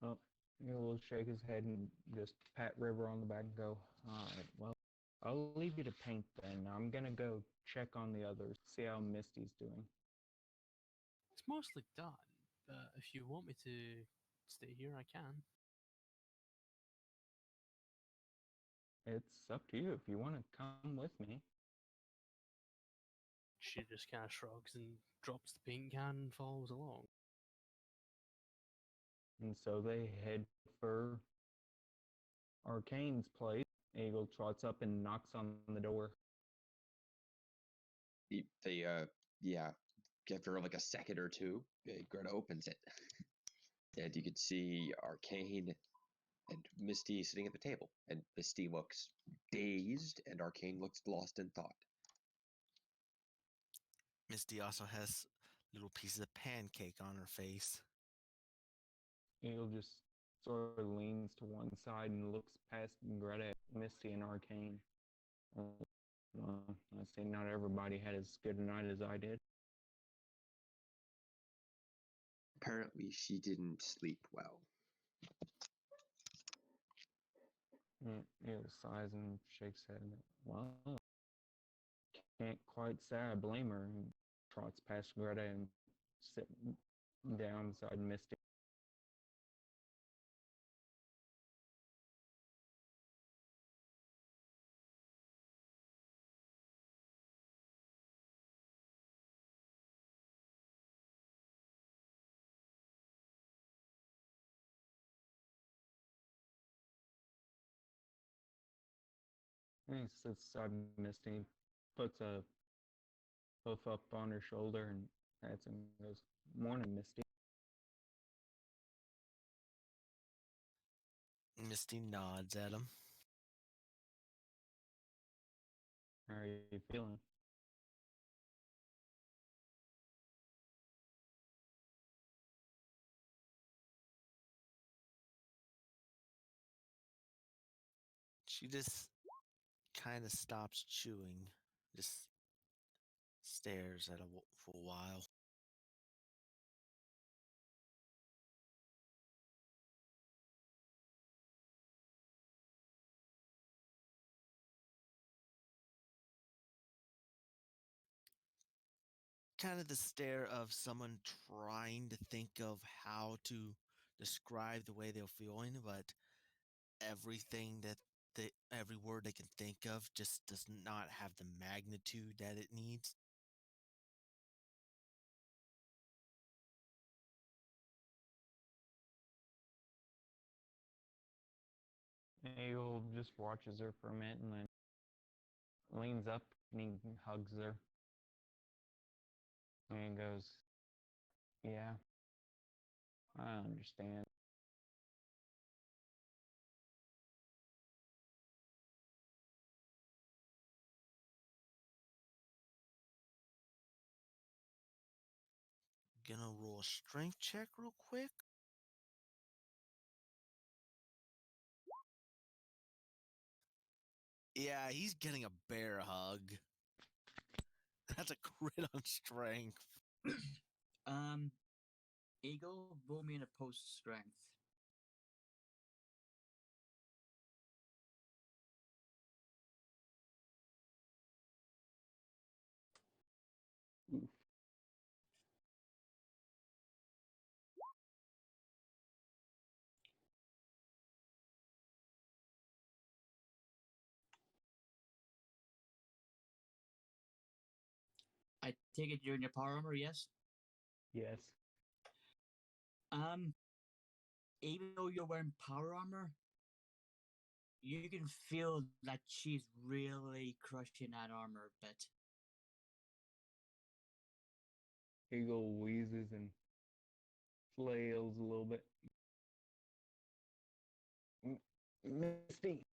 Oh, he'll shake his head and just pat River on the back and go, alright, well, I'll leave you to paint then. I'm gonna go check on the others, see how Misty's doing. It's mostly done, but if you want me to stay here, I can. It's up to you if you want to come with me. She just kind of shrugs and drops the paint can and follows along. And so they head for Arcane's place. Eagle trots up and knocks on the door. Yeah, after like a second or two, Greta opens it. And you can see Arcane and Misty sitting at the table. And Misty looks dazed, and Arcane looks lost in thought. Misty also has little pieces of pancake on her face. Eagle just sort of leans to one side and looks past Greta at Misty and Arcane. Well, I see not everybody had as good a night as I did. Apparently, she didn't sleep well. Eagle sighs and shakes his head. Well, Can't quite say I blame her. And trots past Greta and sit down beside Misty. And he sits beside Misty, puts a hoof up on her shoulder and pats and goes, "Morning, Misty." Misty nods at him. How are you feeling? She just kind of stops chewing, just stares at for a while. Kind of the stare of someone trying to think of how to describe the way they're feeling, but everything that every word they can think of just does not have the magnitude that it needs. Eagle just watches her for a minute and then leans up and he hugs her. And he goes, "Yeah, I understand." Gonna roll a strength check real quick. Yeah, he's getting a bear hug. That's a crit on strength. Eagle, roll me an opposed strength. Oof. I take it you're in your power armor, yes? Yes. Even though you're wearing power armor, you can feel that she's really crushing that armor a bit. Eagle wheezes and flails a little bit. Misty,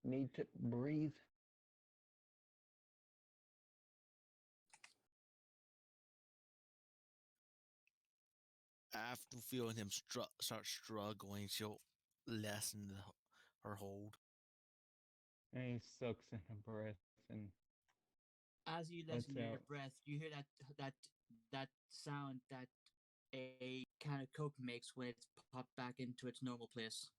need to breathe. After feeling him start struggling, she'll lessen her hold. And he sucks in a breath and As you lets listen to your out. breath, you hear that sound that a can of Coke makes when it's popped back into its normal place.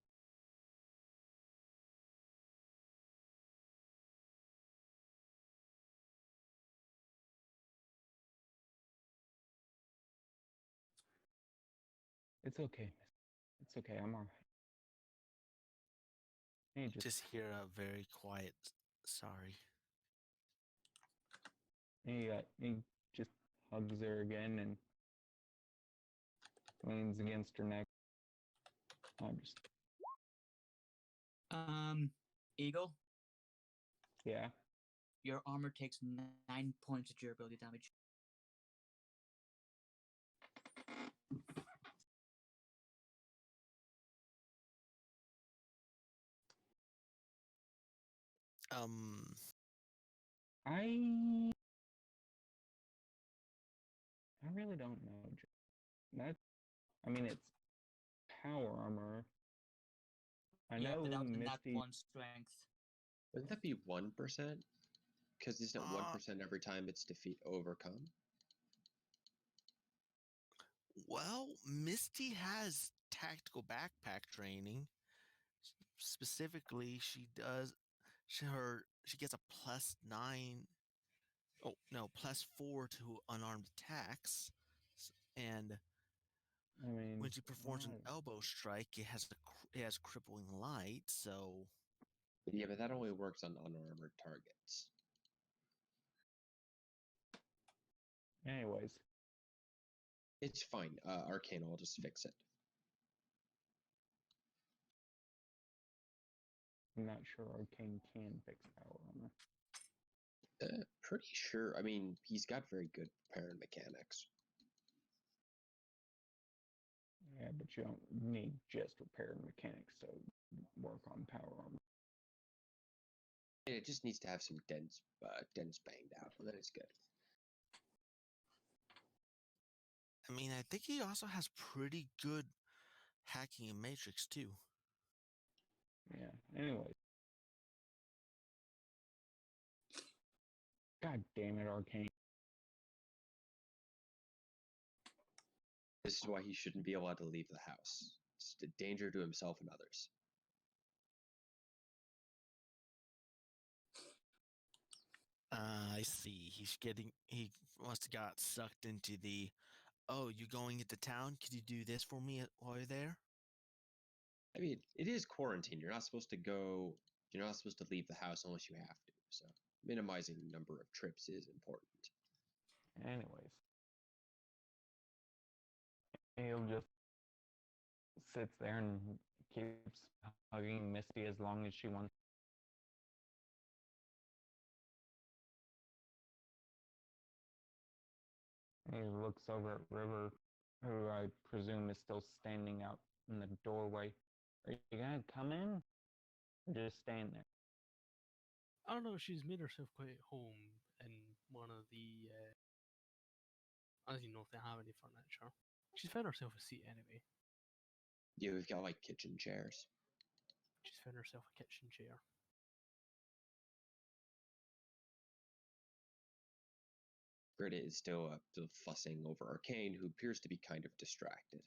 It's okay, Miss. It's okay. I'm all right. And he Just hear a very quiet sorry. he just hugs her again and leans against her neck. I just, Eagle, yeah. your armor takes 9 points of durability damage. I really don't know. That's, I mean, it's power armor. I Yeah, know without the nat Misty. 1 strength. Wouldn't that be 1%? Because isn't it Uh, 1% every time it's overcome? Well, Misty has tactical backpack training. Specifically, she she gets a +9. Oh no, +4 to unarmed attacks, and I mean, when she performs an yeah, elbow strike, it has crippling light. So Yeah, but that only works on unarmored targets. anyways, It's fine. Arcane will just fix it. I'm not sure Arcane can fix power armor. Pretty sure. I mean, he's got very good repair mechanics. Yeah, but you don't need just repair mechanics to work on power armor. And it just needs to have some dents banged out, and then it's good. I mean, I think he also has pretty good hacking and matrix too. Yeah, anyways. God damn it, Arcane. This is why he shouldn't be allowed to leave the house. It's a danger to himself and others. I see. He must have got sucked into the, oh, you going into town? Could you do this for me while you're there? I mean, it is quarantine. You're not supposed to go. You're not supposed to leave the house unless you have to. So minimizing the number of trips is important. Anyways. He'll just sits there and keeps hugging Misty as long as she wants. He looks over at River, who I presume is still standing out in the doorway. Are you gonna come in? Or just stand there? I don't know. She's made herself quite at home in one of the. I don't even know if they have any furniture. She's found herself a seat anyway. Yeah, we've got like kitchen chairs. She's found herself a kitchen chair. Greta is still fussing over Arcane, who appears to be kind of distracted.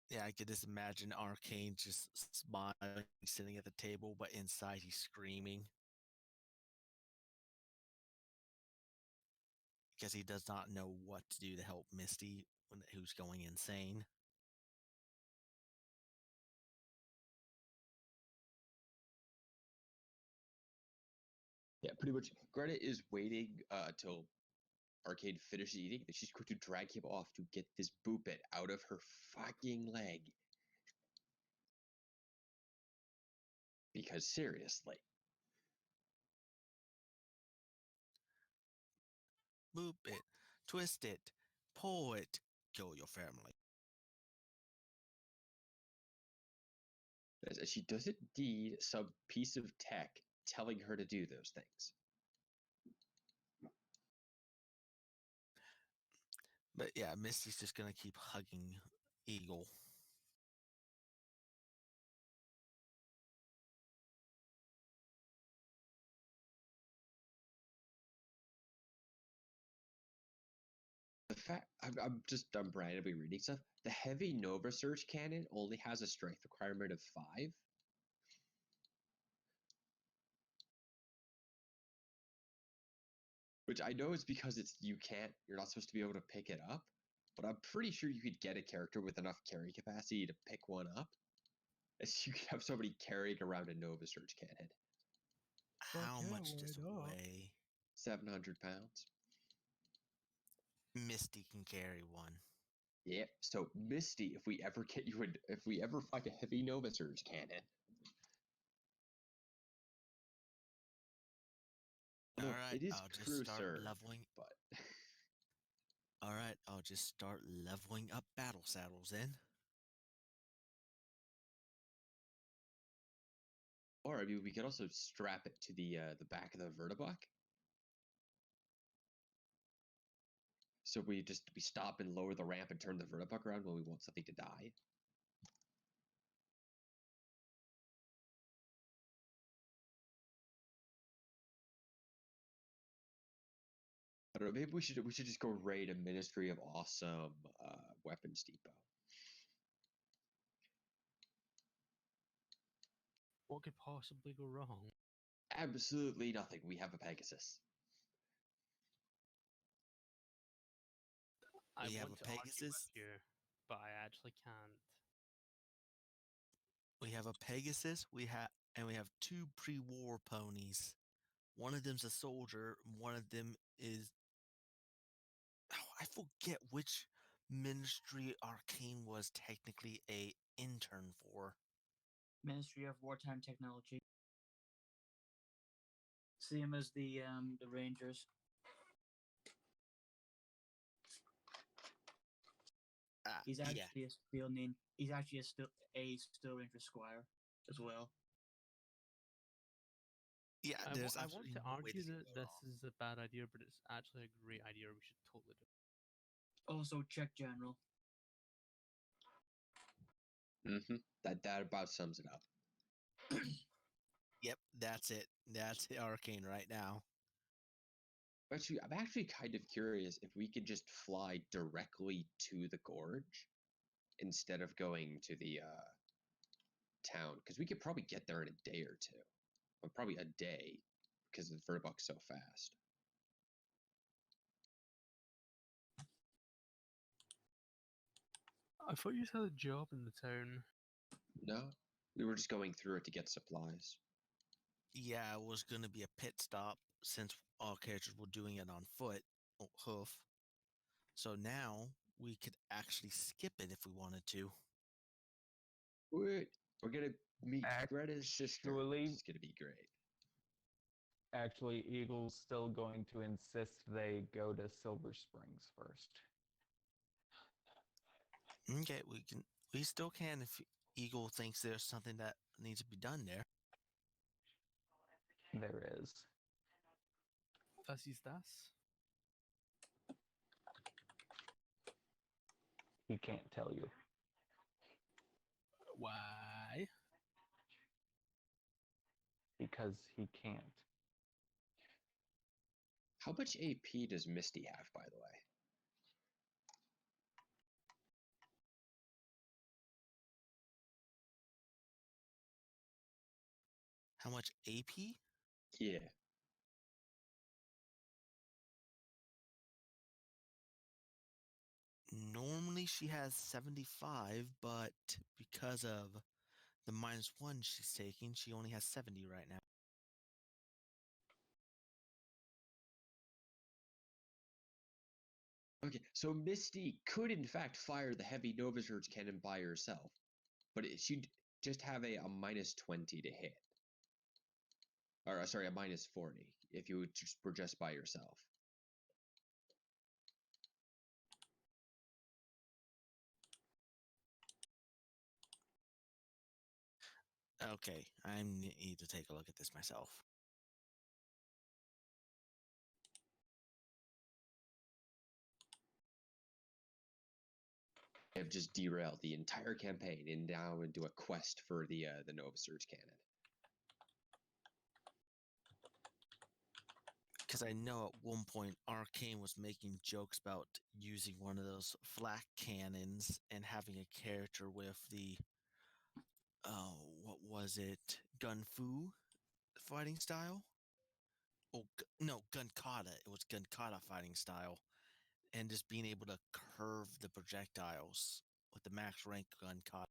Yeah, I could just imagine Arcane just smiling, sitting at the table, but inside he's screaming. Because he does not know what to do to help Misty, who's going insane. Yeah, pretty much. Greta is waiting till Arcane finishes eating, and she's going to drag him off to get this boopit out of her fucking leg. Because seriously. Boop it, twist it, pull it, kill your family. She doesn't need some piece of tech telling her to do those things. But yeah, Misty's just gonna keep hugging Eagle. The fact I'm randomly reading stuff. The heavy Nova Surge cannon only has a strength requirement of 5. Which I know is because you're not supposed to be able to pick it up, but I'm pretty sure you could get a character with enough carry capacity to pick one up. As you could have somebody carrying around a Nova Surge cannon. How yeah, much does it why not? weigh? 700 pounds. Misty can carry one. Yep. So Misty, if we ever find a heavy Nova Surge cannon. All Look, right, it is I'll just crew start serve, leveling. but All right, I'll just start leveling up battle saddles then. or I mean, we could also strap it to the back of the vertiblock. So we stop and lower the ramp and turn the vertiblock around when we want something to die. I don't know. Maybe we should just go raid a Ministry of Awesome weapons depot. What could possibly go wrong? Absolutely nothing. We have a Pegasus. I We have want a to argue Pegasus. with you, but I actually can't. We have a Pegasus. We have two pre-war ponies. One of them's a soldier. One of them is. Oh, I forget which ministry Arcane was technically a intern for. Ministry of Wartime Technology. Same as the Rangers. He's Yeah. actually a steel name. He's actually a steel ranger squire as well. Yeah, there's I want absolutely to no way argue this can that go this wrong. is a bad idea, but it's actually a great idea. We should totally do it. Also, check general. That about sums it up. Yep, that's it. That's Arcane right now. Actually, I'm actually kind of curious if we could just fly directly to the gorge instead of going to the town, because we could probably get there in a day or two, or probably a day, because the Verbuck's so fast. I thought you had a job in the town. No, we were just going through it to get supplies. Yeah, it was going to be a pit stop since all characters were doing it on foot, or hoof. So now we could actually skip it if we wanted to. We're gonna meet Greta's sister. Actually- It's gonna be great. Actually, Eagle's still going to insist they go to Silver Springs first. Okay, we still can if Eagle thinks there's something that needs to be done there. There is. Was ist das? He can't tell you. Why? Because he can't. How much AP does Misty have, by the way? How much AP? Yeah. Normally she has 75, but because of the -1 she's taking, she only has 70 right now. Okay, so Misty could in fact fire the heavy Nova Surge cannon by herself, but she'd just have a -20 to hit. Or sorry, a -40 if you were just by yourself. Okay, I need to take a look at this myself. Have just derailed the entire campaign and now into a quest for the Nova Surge cannon. Because I know at one point Arcane was making jokes about using one of those flak cannons and having a character with the what was it? Gun Fu fighting style? Oh no, Gun Kata. It was Gun Kata fighting style. And just being able to curve the projectiles with the max rank Gun Kata.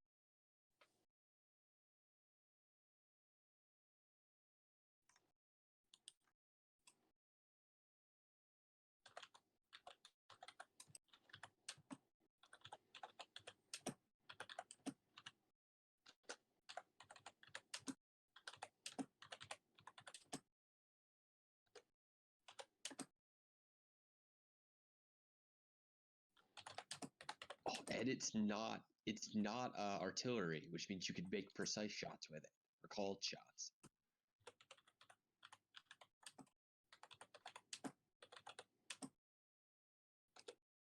Oh, and it's not artillery, which means you could make precise shots with it, or called shots.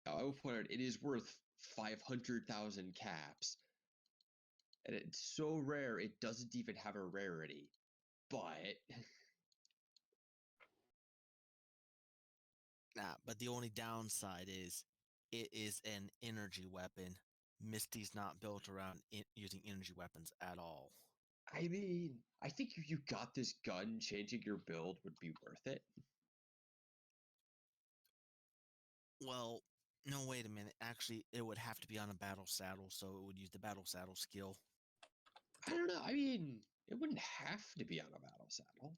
Now, I will point out it is worth 500,000 caps, and it's so rare it doesn't even have a rarity. But But the only downside is it is an energy weapon. Misty's not built around using energy weapons at all. I mean, I think if you got this gun, changing your build would be worth it. Well, no, wait a minute. Actually, it would have to be on a battle saddle, so it would use the battle saddle skill. I don't know. I mean, it wouldn't have to be on a battle saddle.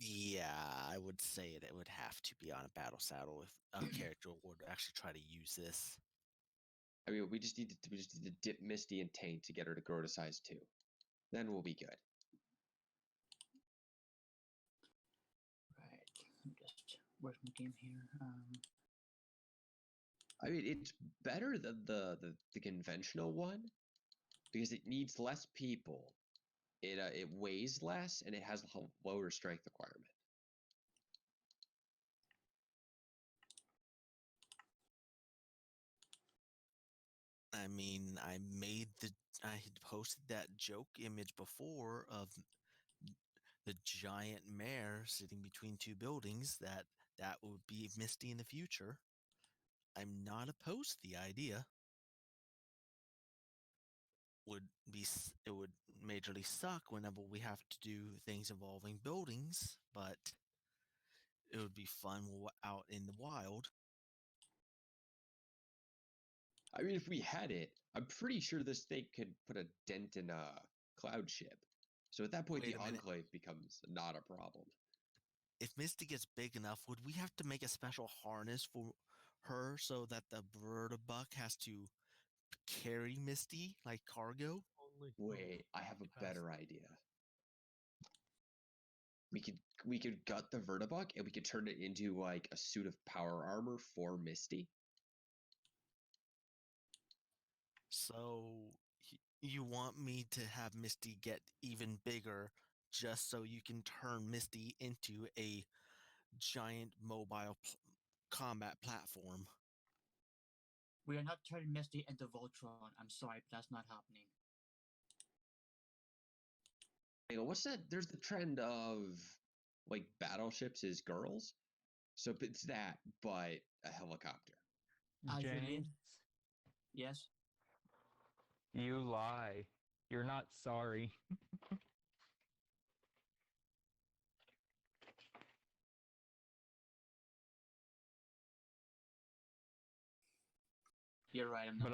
Yeah, I would say it would have to be on a battle saddle if a character would actually try to use this. I mean, we just need to dip Misty in Taint to get her to grow to size 2. Then we'll be good. Right. I'm just working the game here. I mean, it's better than the conventional one because it needs less people. It weighs less and it has a lower strength requirement. I mean, I had posted that joke image before of the giant mare sitting between two buildings. That would be Misty in the future. I'm not opposed to the idea. It would majorly suck whenever we have to do things involving buildings, but it would be fun out in the wild. I mean, if we had it, I'm pretty sure this thing could put a dent in a cloud ship. So at that point, Wait the a minute. Enclave becomes not a problem. If Misty gets big enough, would we have to make a special harness for her so that the Vertibuck has to carry Misty like cargo? Only Wait, I have a capacity. better idea. We could gut the Vertibuck and we could turn it into like a suit of power armor for Misty. So you want me to have Misty get even bigger just so you can turn Misty into a giant mobile combat platform? We are not turning Misty into Voltron. I'm sorry, but that's not happening. You know, what's that? There's the trend of like battleships as girls. So it's that, but a helicopter. Julian? James, Yes? you lie. You're not sorry. You're right, I'm not.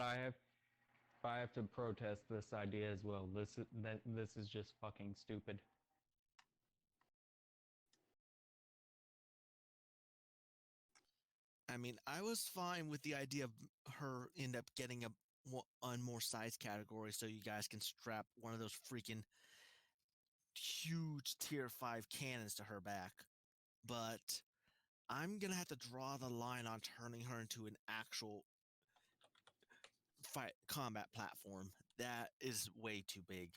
But I have to protest this idea as well. This is just fucking stupid. I mean, I was fine with the idea of her end up getting one more size category so you guys can strap one of those freaking huge tier 5 cannons to her back. But I'm going to have to draw the line on turning her into an actual combat platform. That is way too big.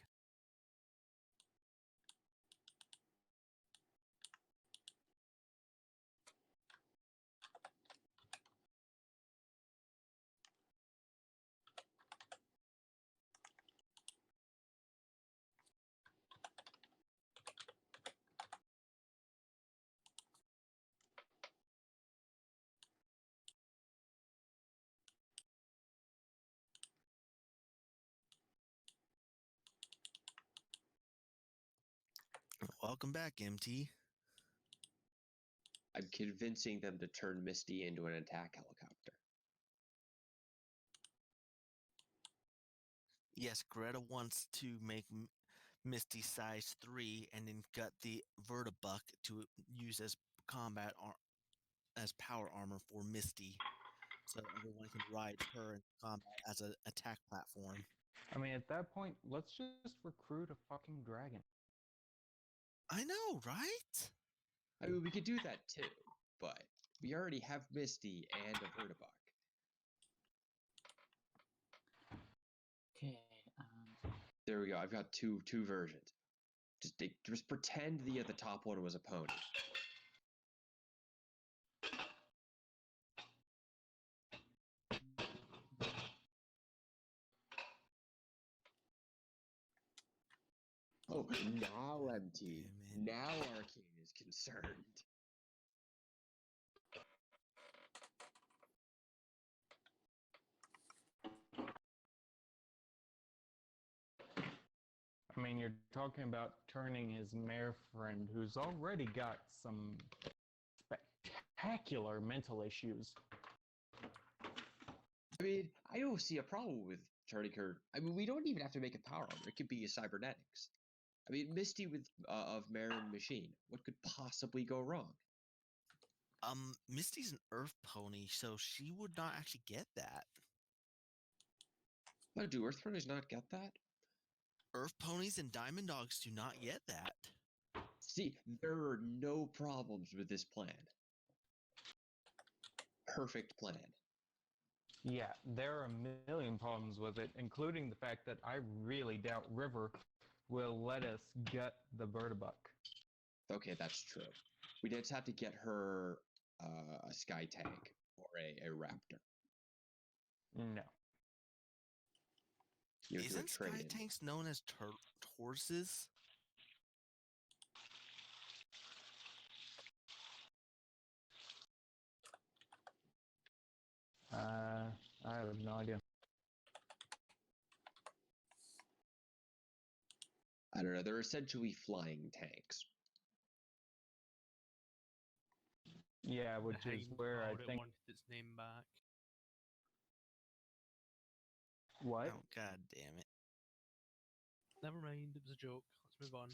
Welcome back, MT. I'm convincing them to turn Misty into an attack helicopter. Yes, Greta wants to make Misty size 3 and then gut the Vertibuck to use as as power armor for Misty, so everyone can ride her in combat as an attack platform. I mean, at that point, let's just recruit a fucking dragon. I know, right? I mean, we could do that too, but we already have Misty and a Vertibuck. Okay, There we go. I've got two versions. Just pretend the top one was a pony. Oh, now MT. Damn it. Now Arcane is concerned. mean, you're talking about turning his mare friend, who's already got some spectacular mental issues. I mean, I don't see a problem with turning her. I mean, we don't even have to make a power armor. It could be a cybernetics. I mean, Misty with of Marin Machine. What could possibly go wrong? Misty's an earth pony, so she would not actually get that. No, do Earth Runners not get that? Earth ponies and diamond dogs do not get that. See, there are no problems with this plan. Perfect plan. Yeah, there are a million problems with it, including the fact that I really doubt River will let us gut the Vertibuck. Okay, that's true. We just have to get her a sky tank or a raptor. No. You do a Isn't sky trade-in. tanks known as horses? I have no idea. I don't know. They're essentially flying tanks. Yeah, which The is Hind where I audit think. wanted its name back. What? Oh, god damn it. Never mind, it was a joke. Let's move on.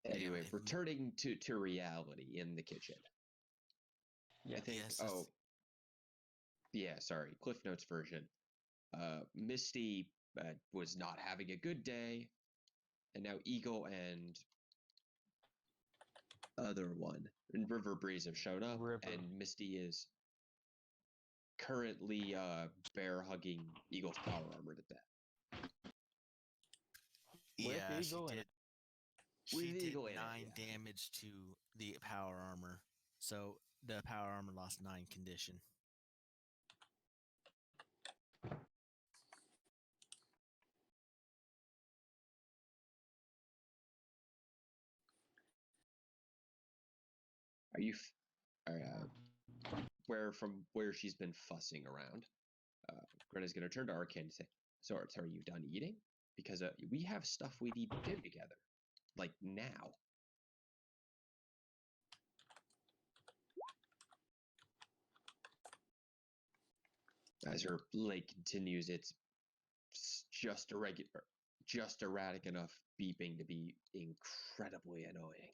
Anyway, it- returning to reality in the kitchen. Yeah. I think. Yes, Oh, yeah. Sorry. Cliff Notes version. Misty was not having a good day, and now Eagle and other one and River Breeze have shown up, River. and Misty is currently bear hugging Eagle's power armor to death. With Yeah, Eagle she in did. it. She With did Eagle in it, 9 yeah. damage to the power armor. So the power armor lost 9 condition. Are you? Where she's been fussing around. Greta's gonna turn to Arcane and say, "So, are you done eating? Because we have stuff we need to do together, like now." As her leg continues, it's just erratic enough beeping to be incredibly annoying.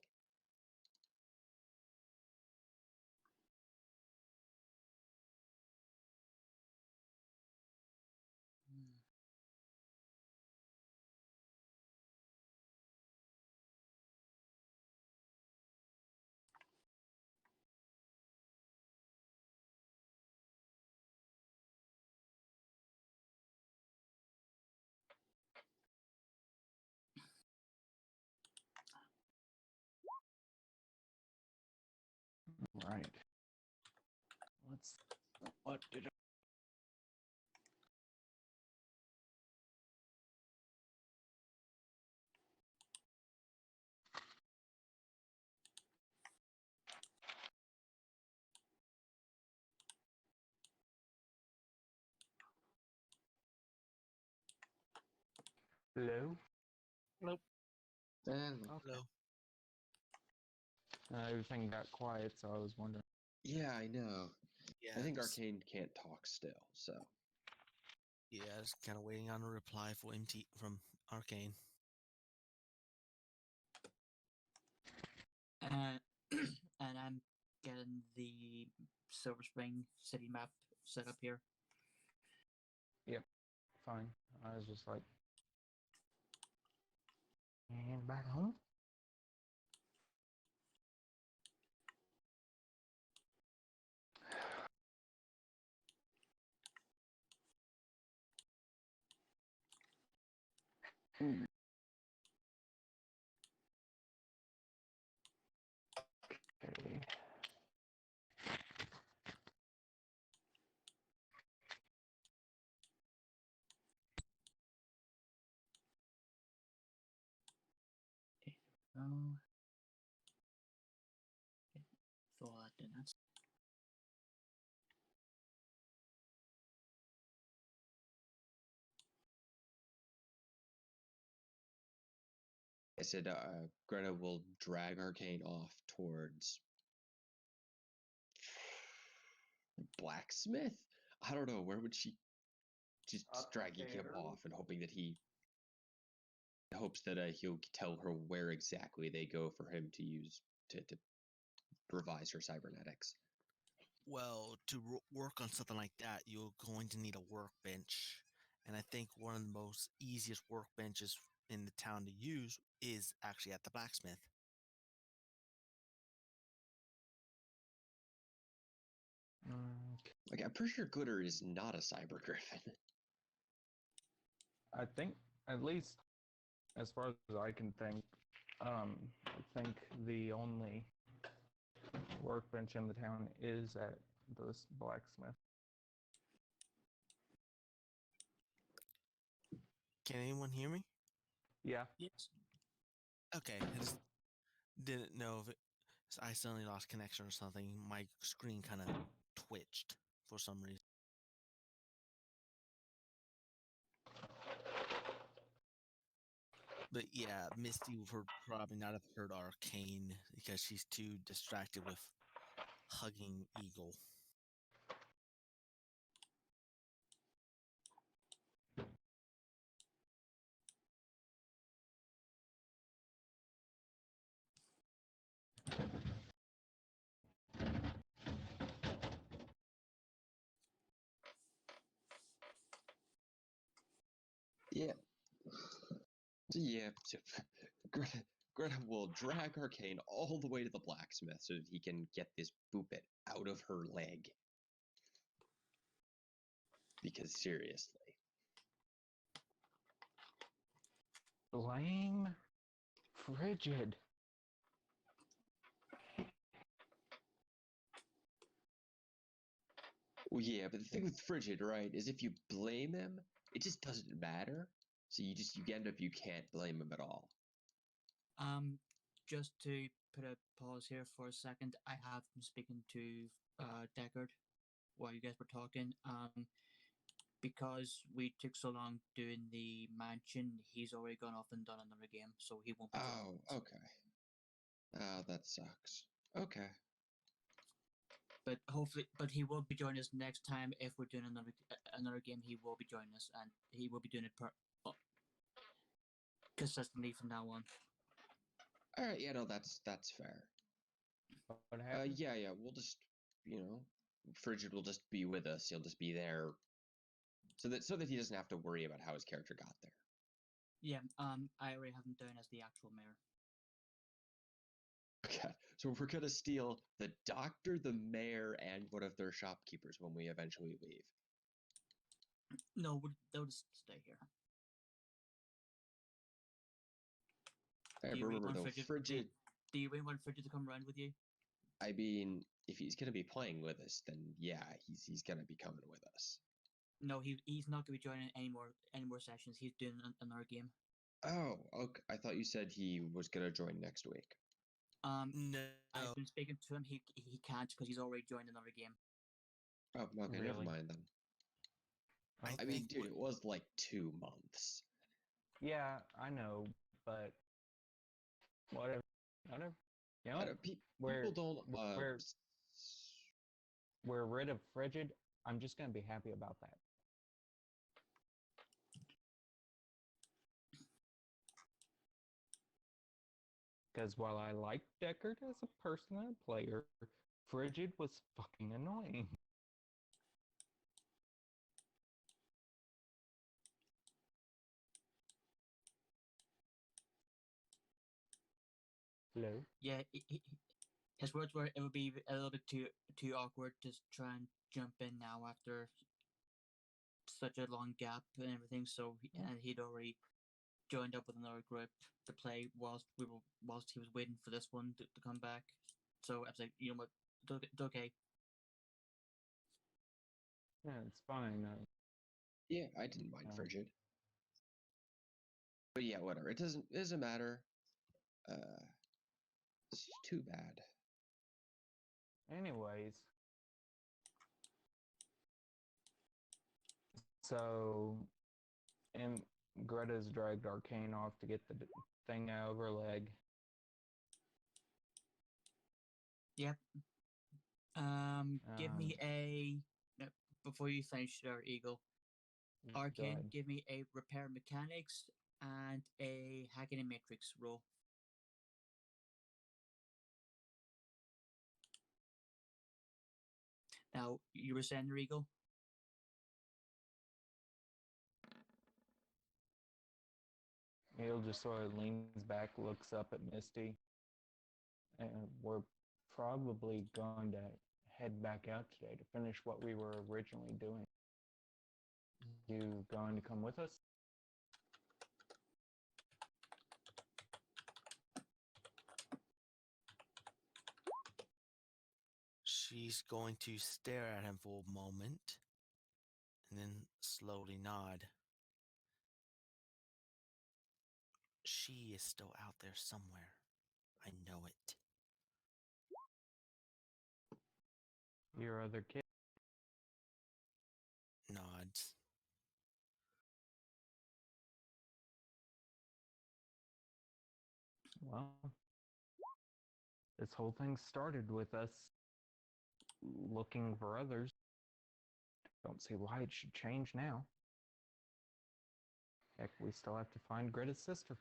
Right. What did I... Hello? Nope. Hello. Everything got quiet, so I was wondering. Yeah, I know. Yeah, I think just- Arcane can't talk still, so. Yeah, just kind of waiting on a reply from Arcane. And I'm getting the Silver Spring city map set up here. Fine. I was just like... And back home? Okay. Oh. Thought I didn't. I said Greta will drag Arcane off towards blacksmith. I don't know, where would she just dragging him off and hoping that he hopes that he'll tell her where exactly they go for him to use to revise her cybernetics. Well, to work on something like that, you're going to need a workbench. And I think one of the most easiest workbenches in the town to use is actually at the blacksmith. Like, I'm pretty sure Glitter is not a cyber griffin. I think, at least as far as I can think, I think the only workbench in the town is at this blacksmith. Can anyone hear me? Yeah. Yes. Okay, I just didn't know if I suddenly lost connection or something. My screen kind of twitched for some reason. But yeah, Misty would probably not have heard Arcane because she's too distracted with hugging Eagle. Yeah. So yeah, Greta will drag Arcane all the way to the blacksmith so that he can get this boopet out of her leg. Because seriously. Blame Frigid. Well, yeah, but the thing with Frigid, right, is if you blame him, it just doesn't matter. So you end up, you can't blame him at all. Just to put a pause here for a second, I have been speaking to Deckard while you guys were talking. Because we took so long doing the mansion, he's already gone off and done another game, so he won't be joining us. Okay. Oh, that sucks. Okay. But hopefully, he will be joining us next time if we're doing another game. He will be joining us, and he will be doing it consistently from now on. All right, yeah, no, that's fair. What happened? Yeah, we'll just, Frigid will just be with us. He'll just be there, so that he doesn't have to worry about how his character got there. Yeah, I already have him down as the actual mayor. Okay, so we're gonna steal the doctor, the mayor, and one of their shopkeepers when we eventually leave. No, they'll just stay here. Hey, remember though, Frigid. Do you really want Frigid to come around with you? I mean, if he's gonna be playing with us, then yeah, he's gonna be coming with us. No, he's not going to be joining any more sessions. He's doing another game. Oh, okay. I thought you said he was gonna join next week. No. I've been speaking to him. He can't because he's already joined another game. Oh, okay, never Really? mind then. I I mean, think dude, it was like 2 months. Yeah, I know, but whatever. You know I what? don't, We're- people don't. We're rid of Frigid. I'm just gonna be happy about that. Because while I liked Deckard as a person and a player, Frigid was fucking annoying. Hello? Yeah, his words were, it would be a little bit too awkward to try and jump in now after such a long gap and everything. So and he'd already joined up with another group to play whilst he was waiting for this one to come back. So I was like, you know what, it's okay. Yeah, it's fine. Yeah, I didn't mind Oh. Frigid. But yeah, whatever. It doesn't matter. It's too bad. Anyways. So, and Greta's dragged Arcane off to get the thing out of her leg. Yep. Give me a no, before you finish there, Eagle. Arcane, God. give me a repair mechanics and a hacking and matrix roll. Now you were saying there, Eagle. Neil just sort of leans back, looks up at Misty, and we're probably going to head back out today to finish what we were originally doing. You going to come with us? She's going to stare at him for a moment and then slowly nod. She is still out there somewhere. I know it. Your other kid? Nods. Well, this whole thing started with us looking for others. Don't see why it should change now. Heck, we still have to find Greta's sister.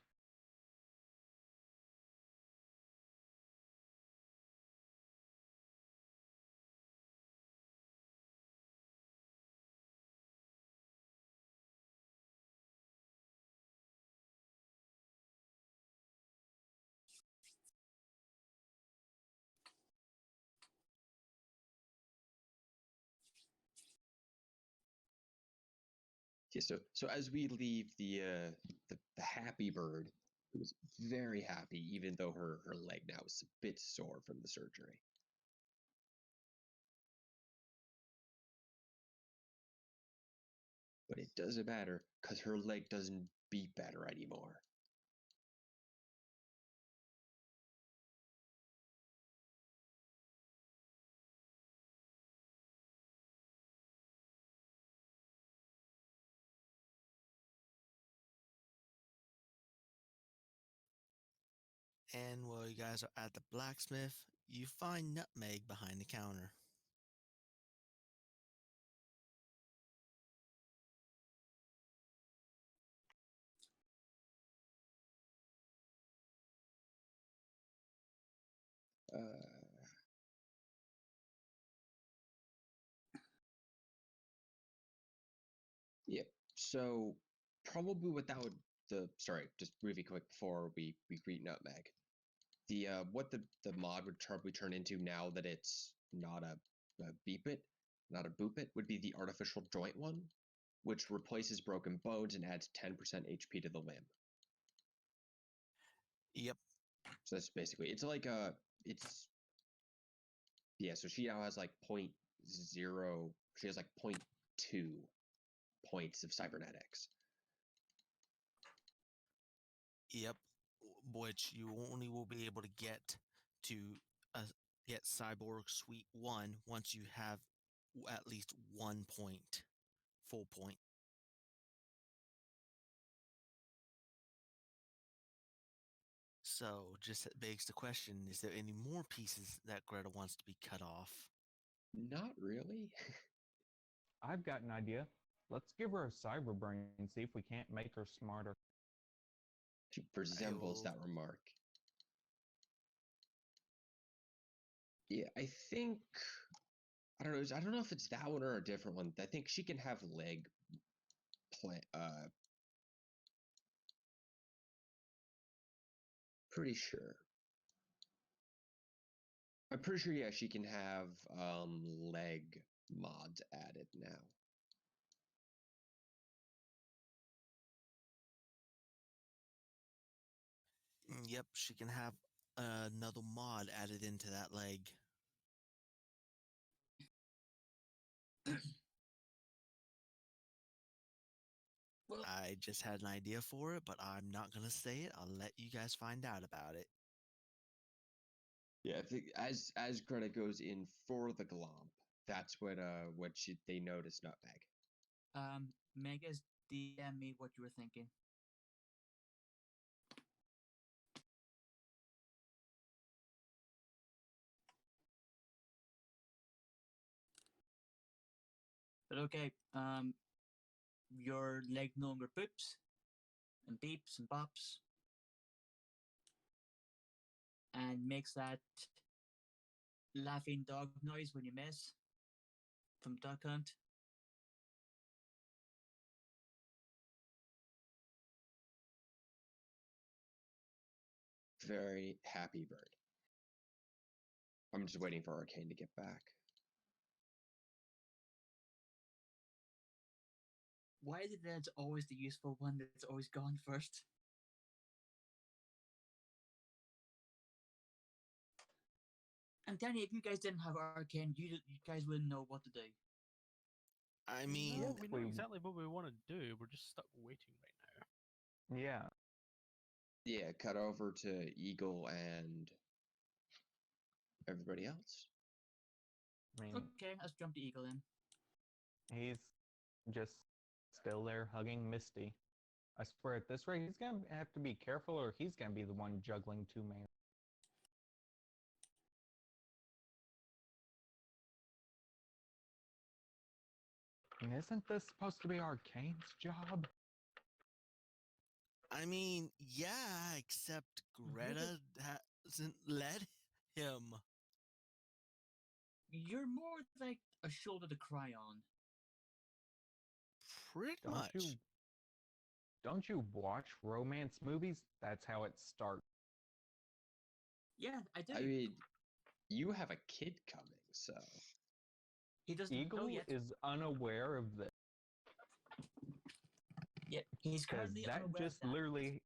Yeah, so as we leave the happy bird, who was very happy, even though her leg now is a bit sore from the surgery. But it doesn't matter, because her leg doesn't beat better anymore. And while you guys are at the blacksmith, you find Nutmeg behind the counter. Yeah. So probably without the sorry, just really quick before we greet Nutmeg. The what the mod would probably turn into now that it's not a beep it, not a boop it, would be the artificial joint one, which replaces broken bones and adds 10% HP to the limb. Yep. So that's basically it's like it's yeah. So she now has like 0.0. She has like 0.2 points of cybernetics. Yep. Which you only will be able to to uh, get Cyborg Suite 1 once you have at least 1 point, full point. So, just begs the question, is there any more pieces that Greta wants to be cut off? Not really. I've got an idea. Let's give her a cyber brain and see if we can't make her smarter. She resembles will- that remark. Yeah, I think I don't know. I don't know if it's that one or a different one. I think she can have leg pretty sure. I'm pretty sure, yeah, she can have leg mods added now. Yep, she can have another mod added into that leg. Well, I just had an idea for it, but I'm not going to say it. I'll let you guys find out about it. Yeah, I think as Greta goes in for the glomp, that's what they notice Nutmeg. Megas, DM me what you were thinking. But okay, your leg no longer poops and beeps and bops and makes that laughing dog noise when you miss from Duck Hunt. Very happy bird. I'm just waiting for Arcane to get back. Why is it that it's always the useful one that's always gone first? I'm telling you, if you guys didn't have Arcane, you guys wouldn't know what to do. I mean, No, Yes, we know we- exactly what we want to do. We're just stuck waiting right now. Yeah. Yeah, cut over to Eagle and everybody else. I mean, Okay, let's jump to Eagle then. he's just still there hugging Misty. I swear, at this rate, he's gonna have to be careful, or he's gonna be the one juggling two man. And isn't this supposed to be Arcane's job? I mean, yeah, except Greta hasn't let him. You're more like a shoulder to cry on. Pretty Don't much. don't you watch romance movies? That's how it starts. Yeah, I do. I mean, you have a kid coming, so He doesn't know Eagle yet. is unaware of this Yeah, he's because currently that unaware just of that. literally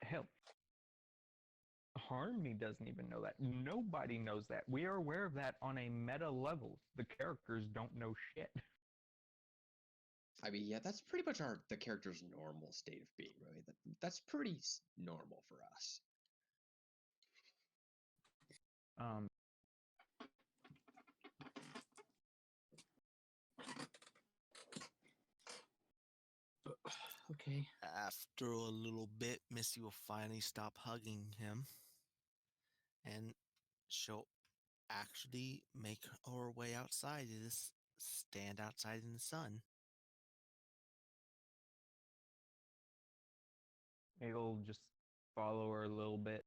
hell. Harmony doesn't even know that. Nobody knows that. We are aware of that on a meta level. The characters don't know shit. I mean, yeah, that's pretty much the character's normal state of being, really. That's pretty normal for us. Um, Okay. After a little bit, Misty will finally stop hugging him, and she'll actually make her way outside to just stand outside in the sun. He'll just follow her a little bit,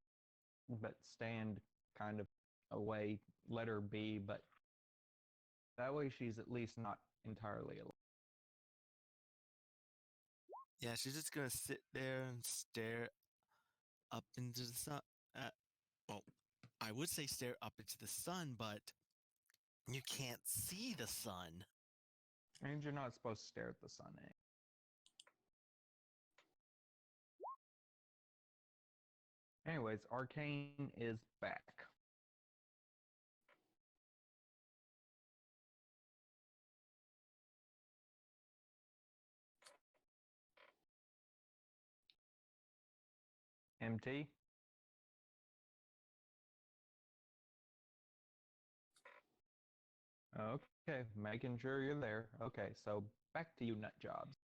but stand kind of away, let her be, but that way she's at least not entirely alone. Yeah, she's just gonna sit there and stare up into the sun. Well, I would say stare up into the sun, but you can't see the sun. And you're not supposed to stare at the sun, eh? Anyways, Arcane is back. MT? Okay, making sure you're there. Okay, so back to you, nut jobs.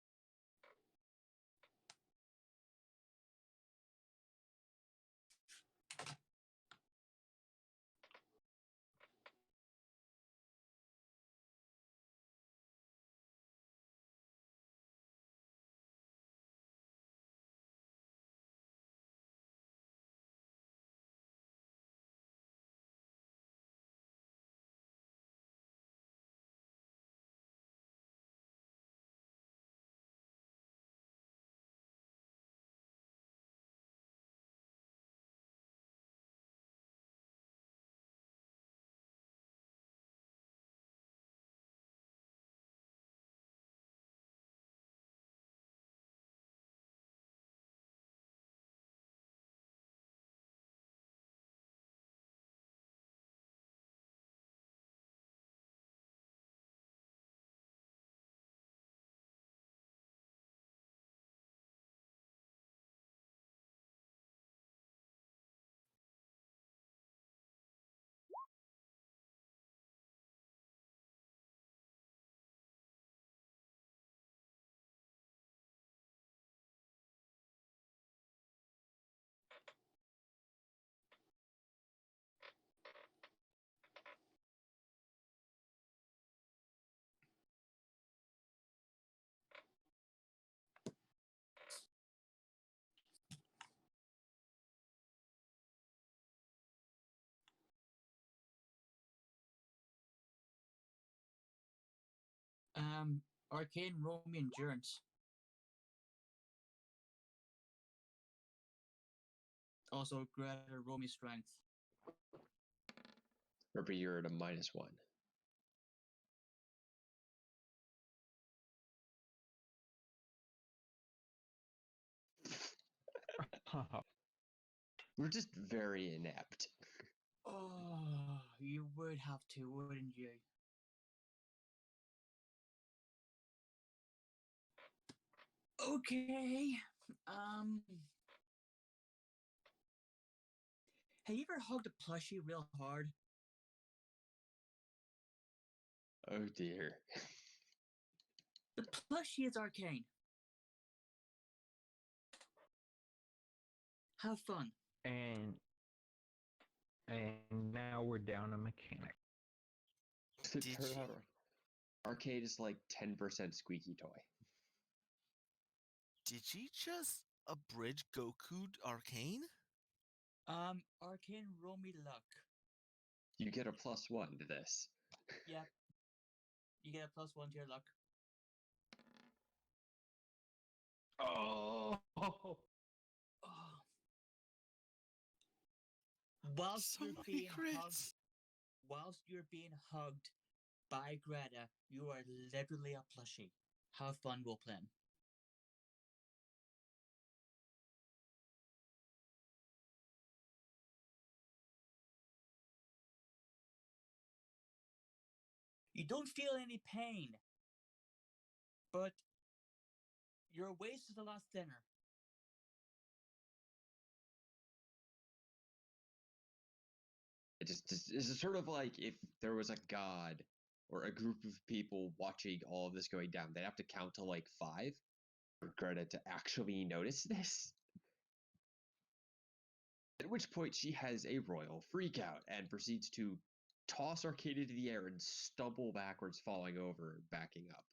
Arcane, roll me endurance. Also, Greta, roll me strength. Remember, you're at a -1. We're just very inept. Oh, you would have to, wouldn't you? Okay. Have you ever hugged a plushie real hard? Oh dear. The plushie is Arcane. Have fun. And now we're down a mechanic. Did Turn you- out Arcade is like 10% squeaky toy. Did you just abridge Goku Arcane? Arcane, roll me luck. You get a +1 to this. Yep. You get a +1 to your luck. Oh, Oh. Whilst So you're many being hugged, crits. whilst you're being hugged by Greta, you are literally a plushie. Have fun role playing. You don't feel any pain, but your waist is a lot thinner. It's sort of like if there was a god or a group of people watching all of this going down, they'd have to count to like 5 for Greta to actually notice this. At which point she has a royal freak out and proceeds to toss Arcade into the air and stumble backwards, falling over, backing up.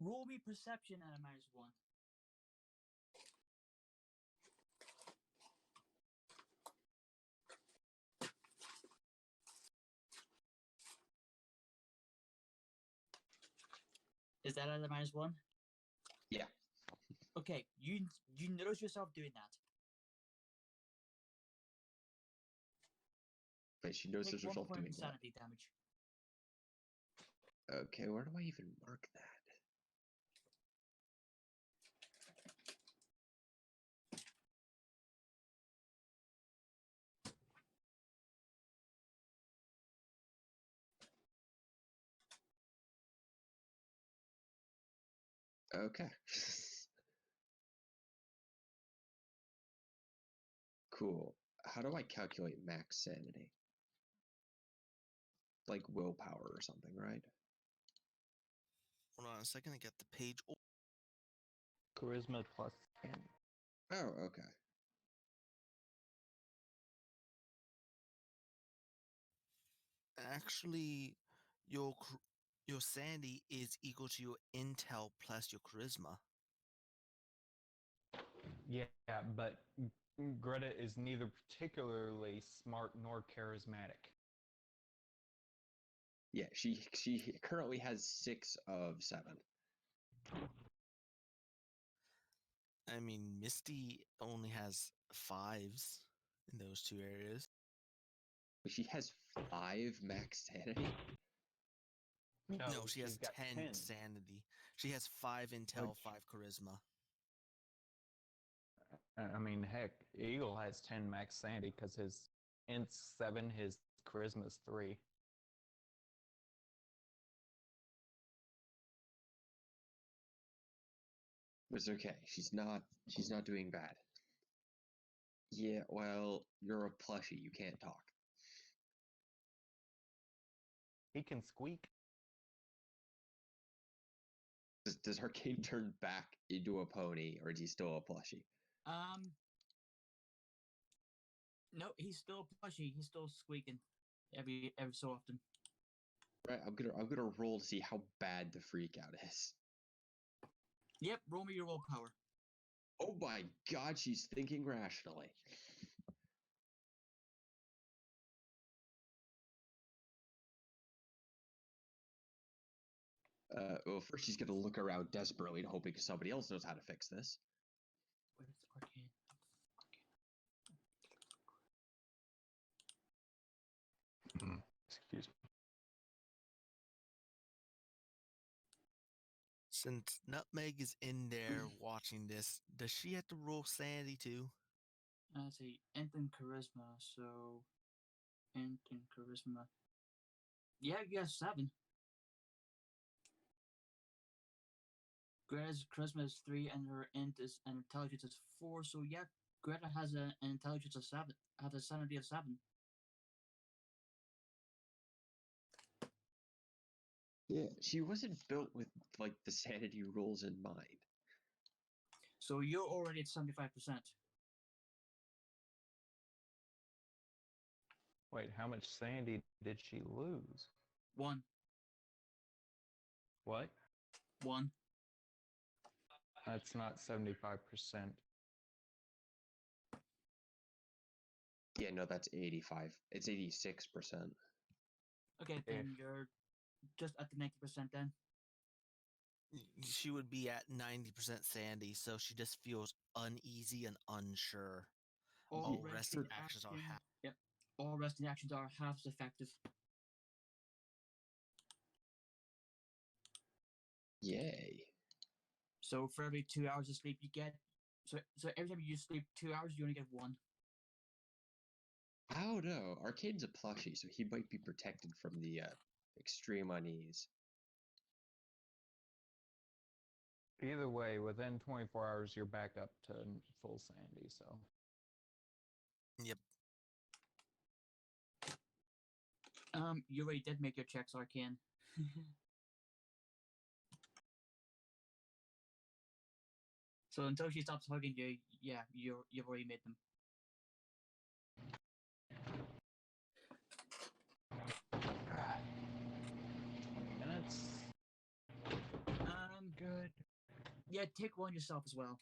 Roll me perception at a -1. Is that at a -1? Yeah. Okay, you notice yourself doing that. But she knows Take there's 1 herself point doing of what? sanity damage. Okay, where do I even mark that? Okay. Cool. How do I calculate max sanity? Like willpower or something, right? Hold on a second, I got the page. Oh, charisma +10. Oh, okay. actually, your sanity is equal to your intel plus your charisma. Yeah, but Greta is neither particularly smart nor charismatic. Yeah, she currently has 6 of 7. I mean, Misty only has 5s in those 2 areas. But she has 5 max sanity. No, she has she's got 10 sanity. She has 5 intel, Which- 5 charisma. I mean, heck, Eagle has 10 max sanity because his int's 7, his charisma's 3. It's okay. She's not doing bad. Yeah, well, you're a plushie. You can't talk. He can squeak. Does Arcane turn back into a pony, or is he still a plushie? No, he's still plushie. He's still squeaking every so often. Right. I'm gonna roll to see how bad the freak out is. Yep, roll me your willpower. Oh my god, she's thinking rationally. Well, first she's gonna look around desperately, hoping somebody else knows how to fix this. Where's Arcane? Excuse me. Since Nutmeg is in there watching this, does she have to roll sanity too? Let's see, int and charisma. So, int and charisma. Yeah, you have 7. Greta's charisma is 3, and her int is and intelligence is 4. So yeah, Greta has an intelligence of 7. Has a sanity of 7. Yeah, she wasn't built with like the sanity rules in mind. So you're already at 75%. Wait, how much sanity did she lose? 1. What? 1. That's not 75%. Yeah, no, that's 85. It's 86%. Okay, then you're just at the 90% then. She would be at 90% sanity, so she just feels uneasy and unsure. All resting actions are half. Yep. All resting actions are half as effective. Yay. So for every 2 hours of sleep you get, so every time you sleep 2 hours, you only get 1. I don't know. Arcane's a plushie, so he might be protected from the extreme unease. Either way, within 24 hours, you're back up to full sanity, so. Yep. You already did make your checks, Arcane. So until she stops hugging you, yeah, you've already made them. Minutes. Good. Yeah, take 1 yourself as well.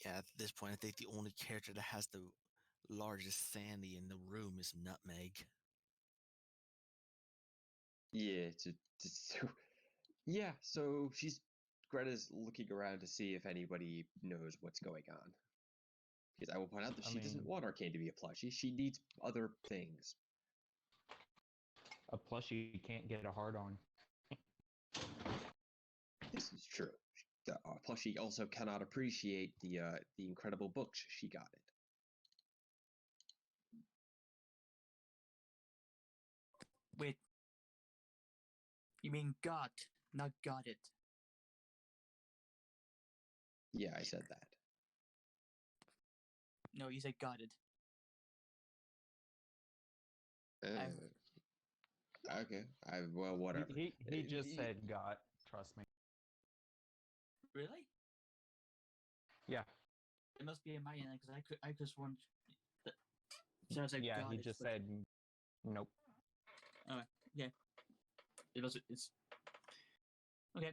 Yeah, at this point, I think the only character that has the largest sanity in the room is Nutmeg. Yeah, yeah, so Greta's looking around to see if anybody knows what's going on. Because I will point out that she doesn't want Arcane to be a plushie. She needs other things. A plushie can't get a hard on. This is true. The plushie also cannot appreciate the incredible books she got it. Wait. You mean got, not got it. Yeah, I said that. No, you said got it. Okay. Well, whatever. He just said got, trust me. Really? Yeah. It must be in my end because I just want. So I was like, Yeah, got he it, just but- said nope. Alright, yeah. It's okay.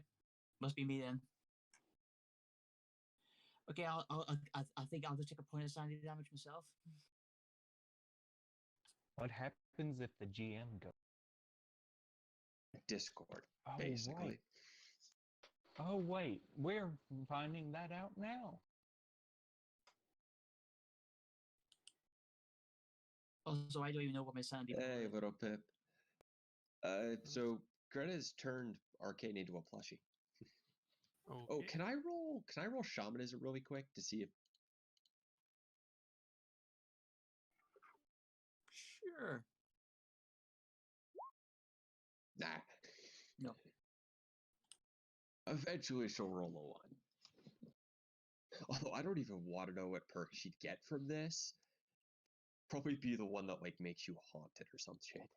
Must be me then. Okay, I think I'll just take a point of sanity damage myself. What happens if the GM goes? Discord, Oh, basically. right. Oh, wait. We're finding that out now. Also, I don't even know what my sanity. Hey, little Pip. So Greta's turned Arcane into a plushie. Okay. Oh, can I roll shamanism really quick to see if Sure. nah. No. Eventually she'll roll a 1. Although I don't even want to know what perk she'd get from this. Probably be the one that like makes you haunted or some shit.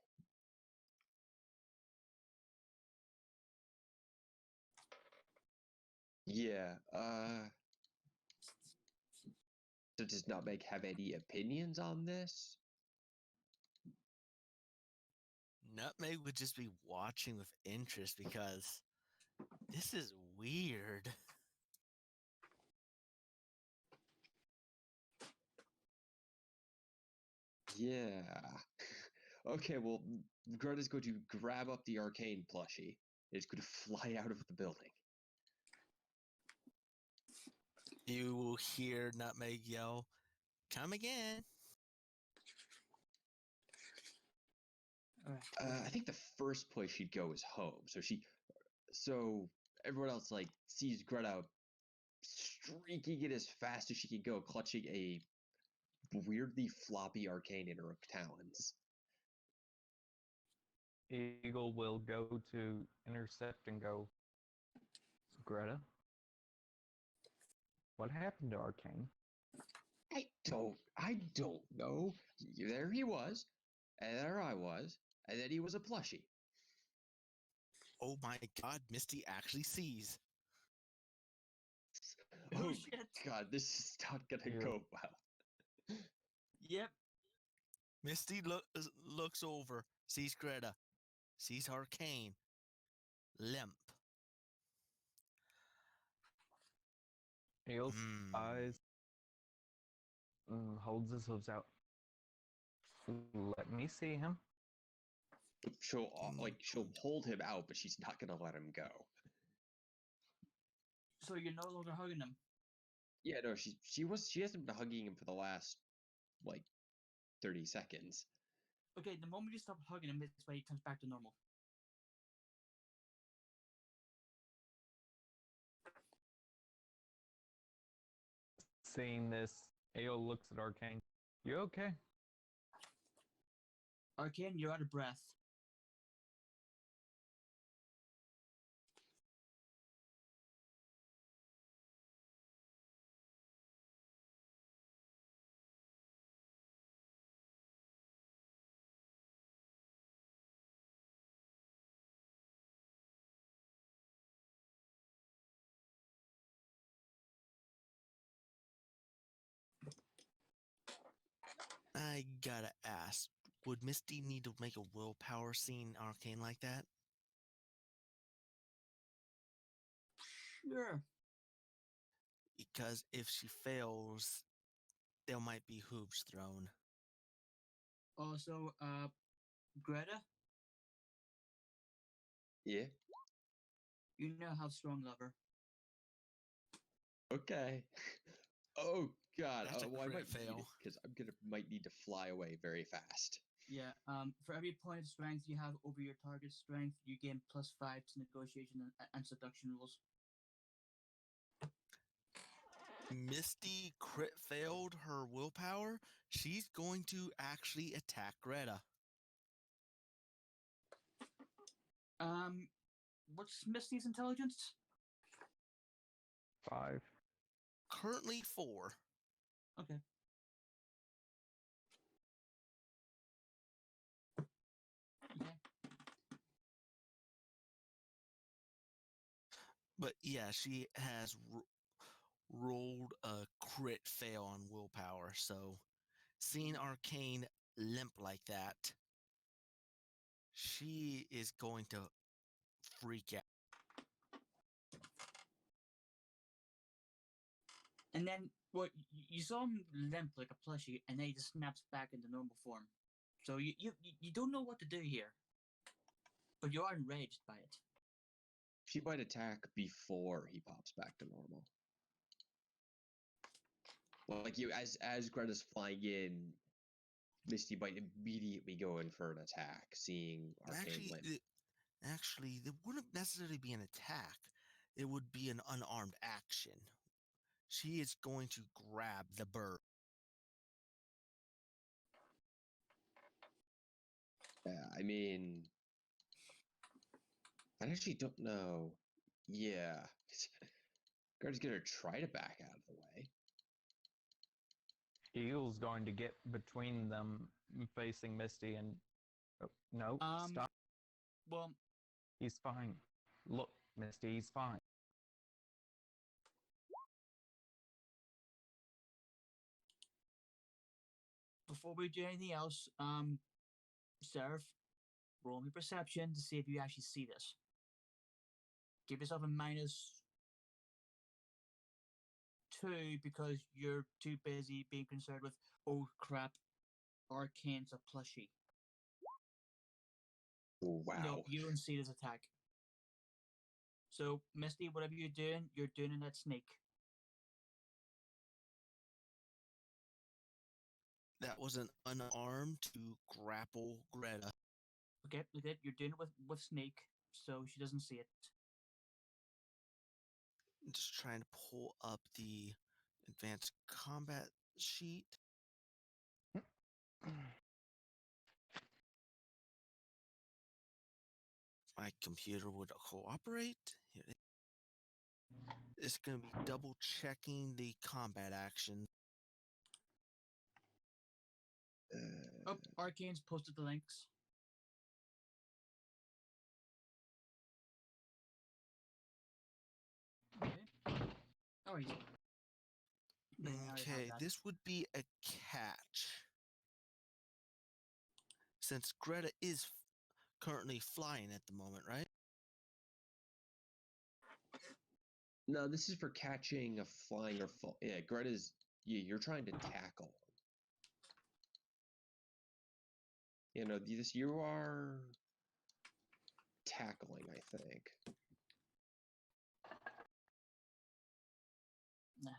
Yeah, so does Nutmeg have any opinions on this? Nutmeg would just be watching with interest because this is weird. Yeah. Okay, well, Greta's going to grab up the Arcane plushie. It's going to fly out of the building. You will hear Nutmeg yell, "Come again!" Alright. I think the first place she'd go is home. So everyone else like sees Greta streaking it as fast as she can go, clutching a weirdly floppy Arcane in her talons. Eagle will go to intercept and go, Greta, what happened to Arcane? I don't know. There he was, and there I was, and then he was a plushie. Oh my god, Misty actually sees. Oh shit. god, this is not gonna Yeah. go well. Yep. Misty looks over, sees Greta, sees Arcane, limp. Eagle's Hmm. eyes, holds his hooves out. Let me see him. She'll hold him out, but she's not gonna let him go. So you're no longer hugging him. Yeah, no, she hasn't been hugging him for the last like 30 seconds. Okay, the moment you stop hugging him, it's when he comes back to normal. Seeing this, Eagle looks at Arcane. You okay? Arcane, you're out of breath. I gotta ask, would Misty need to make a willpower seeing Arcane like that? Sure. Because if she fails, there might be hoops thrown. Also, Greta, Yeah. you now have strong lover. Okay. Oh god. That's a Well, I crit might fail. because might need to fly away very fast. Yeah. For every point of strength you have over your target's strength, you gain +5 to negotiation and seduction rules. Misty crit failed her willpower. She's going to actually attack Greta. What's Misty's intelligence? 5. Currently 4. Okay. Okay. But yeah, she has rolled a crit fail on willpower. So seeing Arcane limp like that, she is going to freak out. And then, you saw him limp like a plushie, and then he just snaps back into normal form. So you don't know what to do here, but you are enraged by it. She might attack before he pops back to normal. Like as Greta's flying in, Misty might immediately go in for an attack, seeing Arcane limp. Actually, it wouldn't necessarily be an attack. It would be an unarmed action. She is going to grab the bird. Yeah, I mean, I actually don't know. Yeah, Greta's gonna try to back out of the way. Eagle's going to get between them, facing Misty, and no, stop. Well, He's fine. Look, Misty, he's fine. before we do anything else, Seraph, roll me perception to see if you actually see this. Give yourself a -2 because you're too busy being concerned with, oh crap, Arcane's a plushie. Wow. No, you don't see this attack. So, Misty, whatever you're doing in that snake. That was an unarmed to grapple Greta. Okay, you're doing it with Snake, so she doesn't see it. Just trying to pull up the advanced combat sheet. My computer would cooperate. Here it is. It's going to be double checking the combat action. Oh, Arcane's posted the links. Okay. Oh, easy. Yeah, I already have Okay, that. this would be a catch. Since Greta is currently flying at the moment, right? No, this is for catching a flying or fall. Yeah, Greta's. You're trying to tackle. You know, you are tackling, I think. Nah.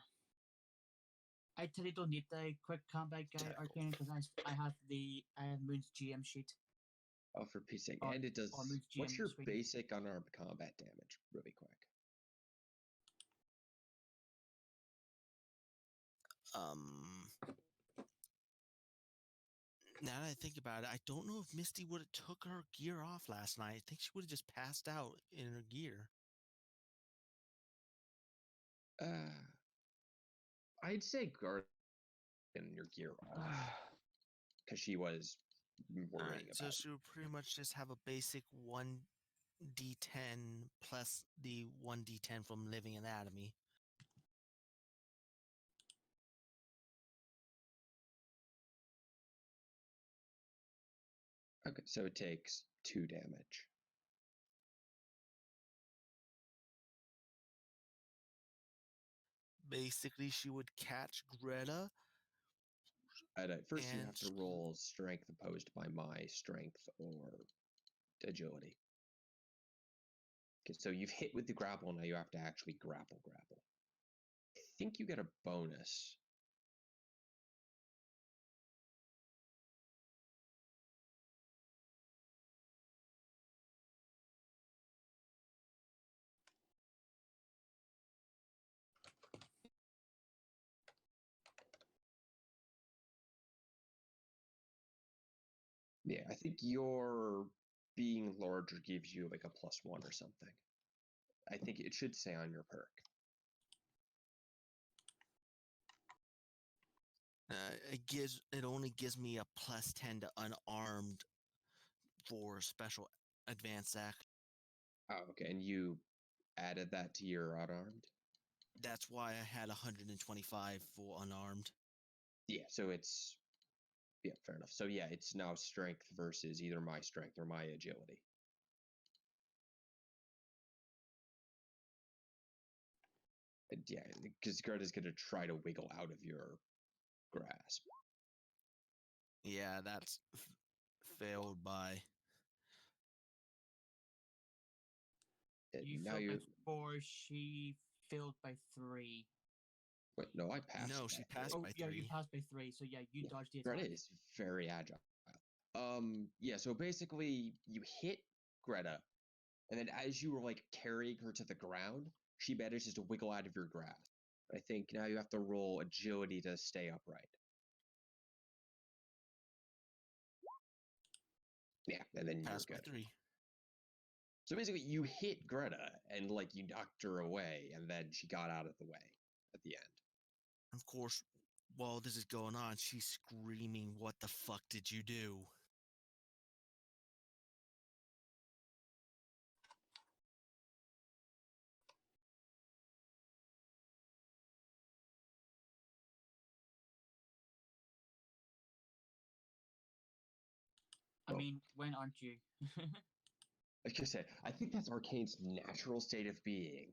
I totally don't need the quick combat guy, Tackle. Arcane, because I have Moon's GM sheet. Oh, for peace sake. Or- And it does. or Moon's What's GM your screen. basic unarmed combat damage, really quick? Now that I think about it, I don't know if Misty would have took her gear off last night. I think she would have just passed out in her gear. I'd say guard in your gear off because she was worrying Alright, about. so she would pretty much just have a basic 1d10 plus the 1d10 from Living Anatomy. Okay, so it takes 2 damage. Basically, she would catch Greta. First, you And have to roll strength opposed by my strength or agility. Okay, so you've hit with the grapple, now you have to actually grapple. I think you get a bonus. Yeah, I think your being larger gives you like a +1 or something. I think it should say on your perk. It only gives me a +10 to unarmed for special advanced act. Oh, okay, and you added that to your unarmed? That's why I had 125 for unarmed. Yeah, so it's... Yeah, fair enough. So yeah, it's now strength versus either my strength or my agility. And yeah, because Greta's going to try to wiggle out of your grasp. Yeah, that's failed by. And You now failed you're... by 4, she failed by 3. Wait, no, I passed. No, by she 3. passed Oh, by yeah, 3. you passed by 3, so yeah, you Yeah, dodged the attack. Greta is very agile. Yeah, so basically you hit Greta, and then as you were like carrying her to the ground, she manages to wiggle out of your grasp. I think now you have to roll agility to stay upright. Yeah, and then you're Passed by good. 3. So basically you hit Greta and like you knocked her away, and then she got out of the way at the end. Of course, while this is going on, she's screaming, "What the fuck did you do?" I Oh. mean, when aren't you? Like I said, I think that's Arcane's natural state of being,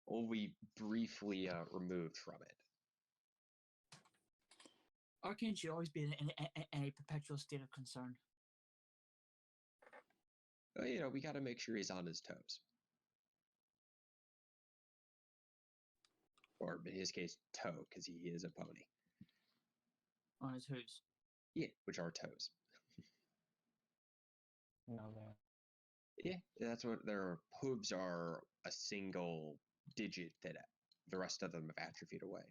only briefly removed from it. Arcane should always be in a perpetual state of concern. Well, you know, we got to make sure he's on his toes. Or in his case, toe, because he is a pony. On his hooves. Yeah, which are toes. Know that. Yeah, that's what their hooves are, a single digit that the rest of them have atrophied away.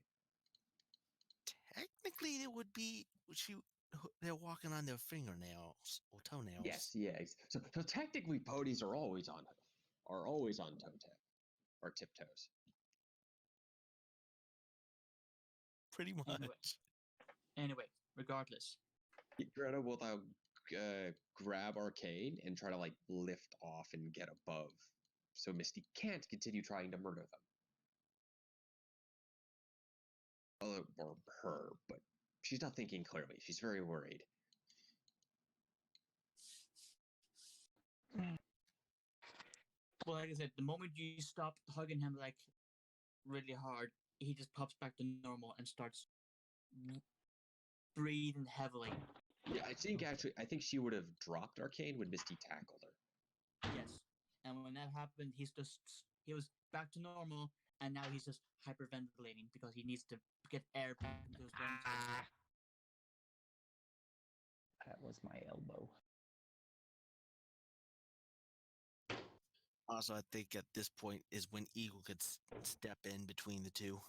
Technically, it would be they're walking on their fingernails or toenails. Yes. So technically, ponies are always on toe tip or tiptoes. Pretty much. Anyway, regardless. Greta will now grab Arcane and try to like lift off and get above, so Misty can't continue trying to murder them. Or her, but she's not thinking clearly. She's very worried. Well, like I said, the moment you stop hugging him like really hard, he just pops back to normal and starts breathing heavily. Yeah, I think she would have dropped Arcane when Misty tackled her. Yes. And when that happened, he was back to normal, and now he's just hyperventilating because he needs to get air back into his lungs. That was my elbow. Also, I think at this point is when Eagle could step in between the two.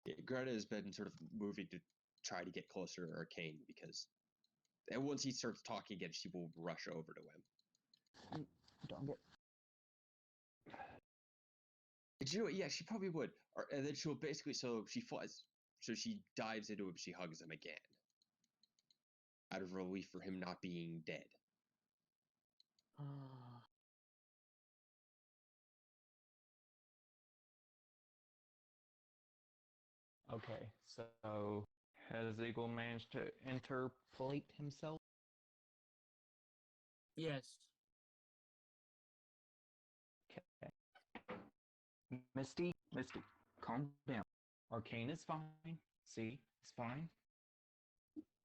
Yeah, Greta has been sort of moving to try to get closer to Arcane because and once he starts talking again, she will rush over to him. Don't get. And you know what? Yeah, she probably would. And then she'll basically, so she dives into him, she hugs him again. Out of relief for him not being dead. Okay, so has Eagle managed to interpolate himself? Yes. Okay. Misty, calm down. Arcane is fine. See, it's fine.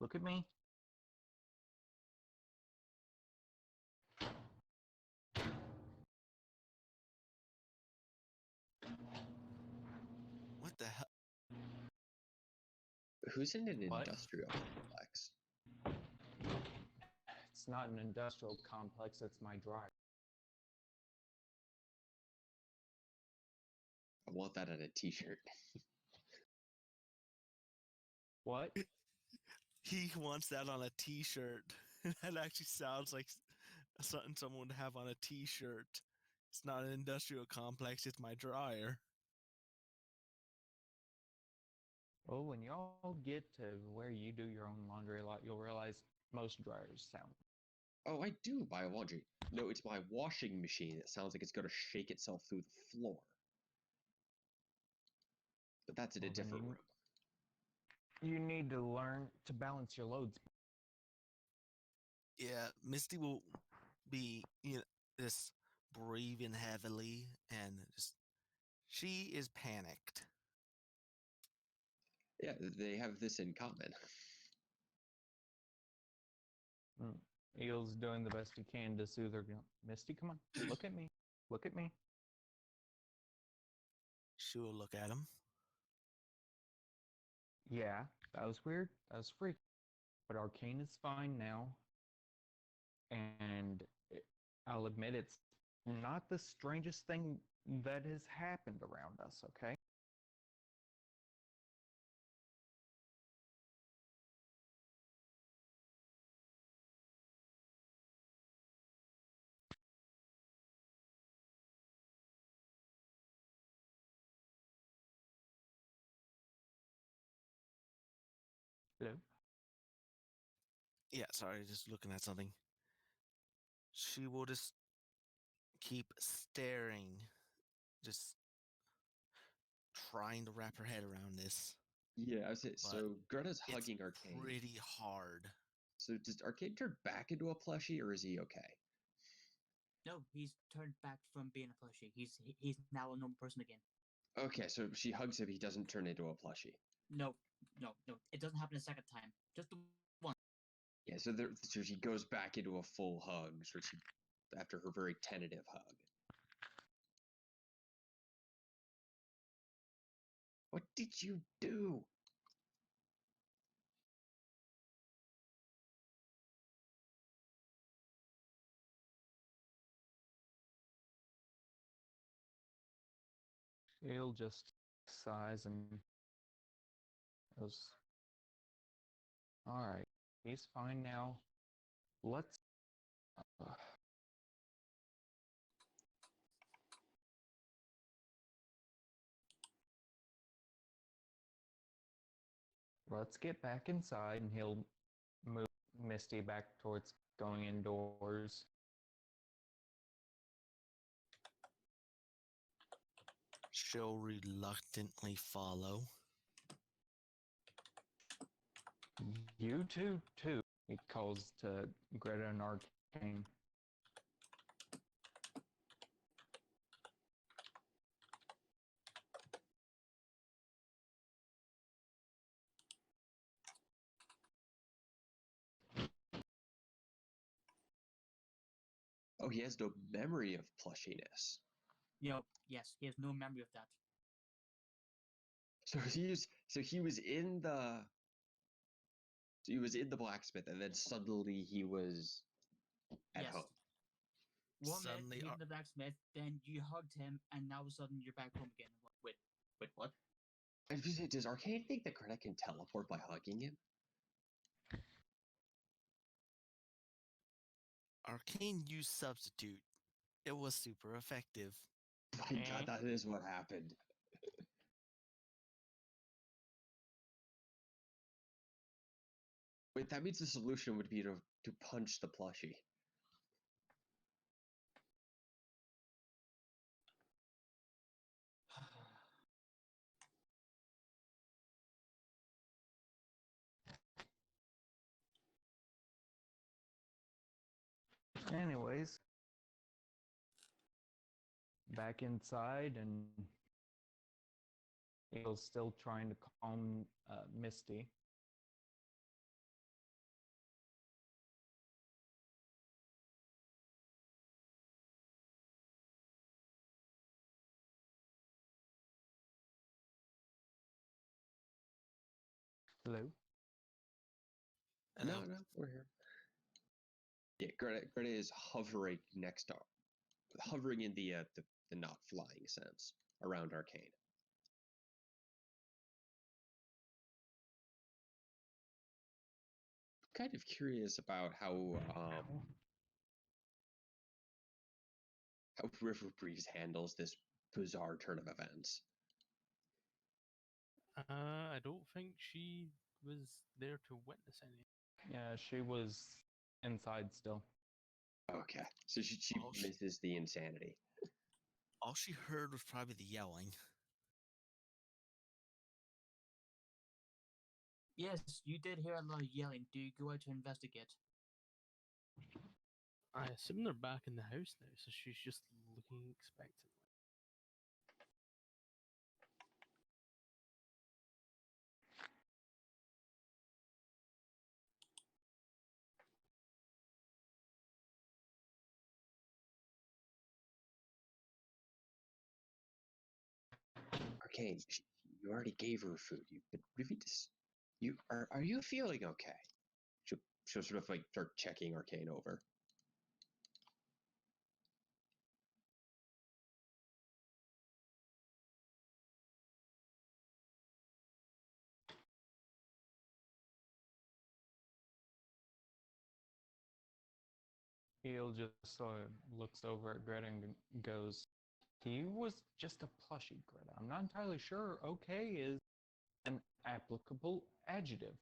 Look at me. What the hell? Who's in an What? industrial complex? It's not an industrial complex, it's my drive. I want that on a t-shirt. What? He wants that on a t-shirt. That actually sounds like something someone would have on a t-shirt. It's not an industrial complex, it's my dryer. Well, when y'all get to where you do your own laundry a lot, you'll realize most dryers sound. Oh, I do buy laundry. No, it's my washing machine. It sounds like it's going to shake itself through the floor. But that's in a Well, then different room. You need to learn to balance your loads. Yeah, Misty will be, just breathing heavily and just she is panicked. Yeah, they have this in common. Eagle's doing the best he can to soothe her. Misty, come on, look at me. Look at me. She will look at him. Yeah, that was weird. That was freak. But Arcane is fine now. And I'll admit it's not the strangest thing that has happened around us, okay? Hello? Yeah, sorry, just looking at something. She will just keep staring, just trying to wrap her head around this. Yeah, I was it. So Greta's hugging It's Arcane. pretty hard. So does Arcane turn back into a plushie, or is he okay? No, he's turned back from being a plushie. He's now a normal person again. Okay, so she hugs him. He doesn't turn into a plushie. No, No, it doesn't happen a second time. Just the one. Yeah, so she goes back into a full hug, after her very tentative hug. What did you do? She'll just sighs and goes, "Alright, he's fine now. Let's uh, let's get back inside," and he'll move Misty back towards going indoors. She'll reluctantly follow. You two, too, he calls to Greta and Arcane. Oh, he has no memory of plushiness. Yes, he has no memory of that. So he was in the blacksmith, and then suddenly he was at Yes. home. 1 minute Suddenly, he's in the blacksmith, then you hugged him, and now all of a sudden you're back home again. Wait, what? I was gonna say, does Arcane think that Greta can teleport by hugging him? Arcane used substitute. It was super effective. My God, that is what happened. Wait, that means the solution would be to punch the plushie. Anyways, back inside, and he's still trying to calm Misty. Hello? No, we're here. Yeah, Greta is hovering hovering in the not flying sense around Arcane. Kind of curious about how River Breeze handles this bizarre turn of events. I don't think she was there to witness any. Yeah, she was inside still. Okay, so she misses the insanity. All she heard was probably the yelling. Yes, you did hear a lot of yelling. Do you go out to investigate? I assume they're back in the house now, so she's just looking expectantly. Arcane, you already gave her food. Are you feeling okay? She'll sort of like start checking Arcane over. He'll just looks over at Greta and goes, "He was just a plushie, Greta. I'm not entirely sure okay is an applicable adjective."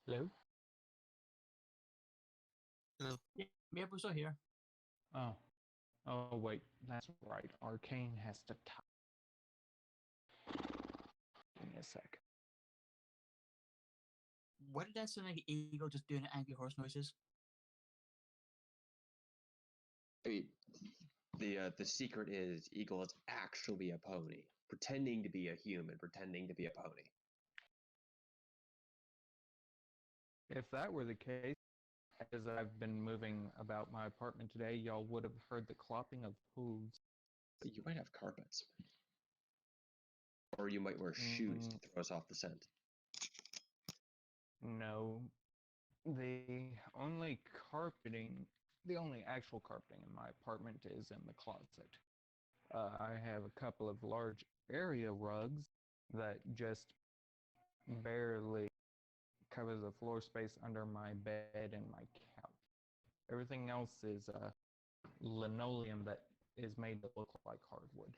Hello? Hello. Yep, we're still here. Oh. Oh, wait. That's right. Arcane has to talk. Give me a sec. Why did that sound like an eagle just doing angry horse noises? I mean, the secret is Eagle is actually a pony, pretending to be a human, pretending to be a pony. If that were the case, as I've been moving about my apartment today, y'all would have heard the clopping of hooves. But you might have carpets, or you might wear shoes to throw us off the scent. No. The only carpeting, the only actual carpeting in my apartment is in the closet. I have a couple of large area rugs that just barely cover the floor space under my bed and my couch. Everything else is linoleum that is made to look like hardwood.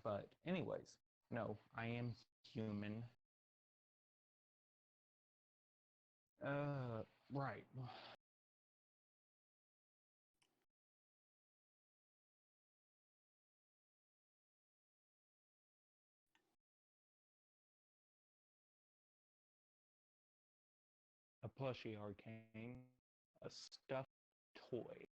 But anyways, no, I am human. Right. A plushie Arcane, a stuffed toy.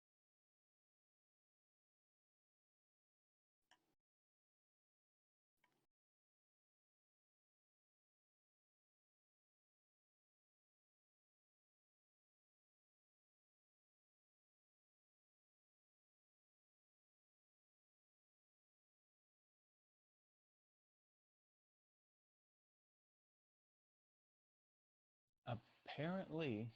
Apparently,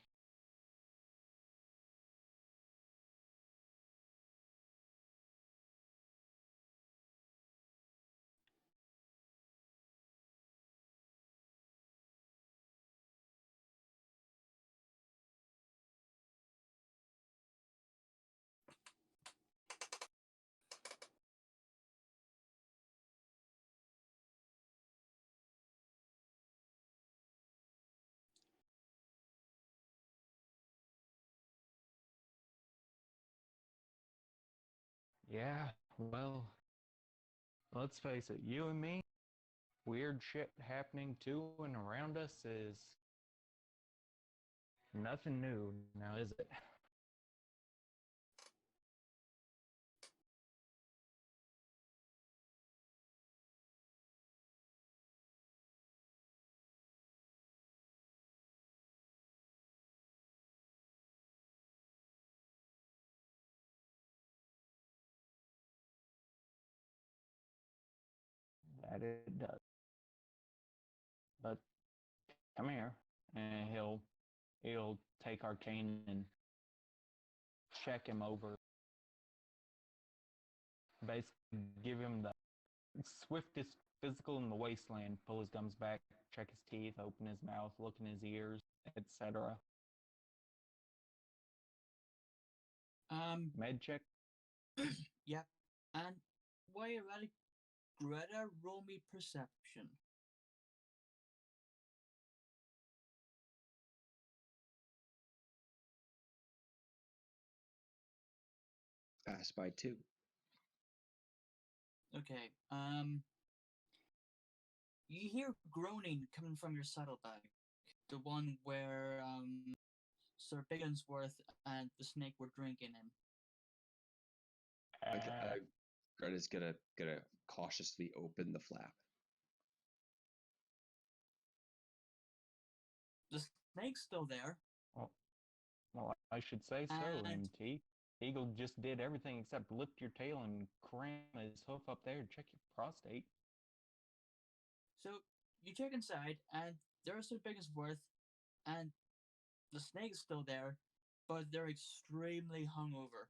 yeah, well, let's face it, you and me, weird shit happening to and around us is nothing new, now is it? That it does. But come here, and he'll take Arcane and check him over. Basically, give him the swiftest physical in the wasteland. Pull his gums back, check his teeth, open his mouth, look in his ears, etc. Med check. Yep. And why you ready? Greta, roll me perception. Pass by 2. Okay. You hear groaning coming from your saddlebag, the one where Sir Bigginsworth and the snake were drinking in. Greta's gonna cautiously open the flap. The snake's still there. Well, I should say so, And- MT. Eagle just did everything except lift your tail and cram his hoof up there and check your prostate. So you check inside, and there's Sir Bigginsworth, and the snake's still there, but they're extremely hungover.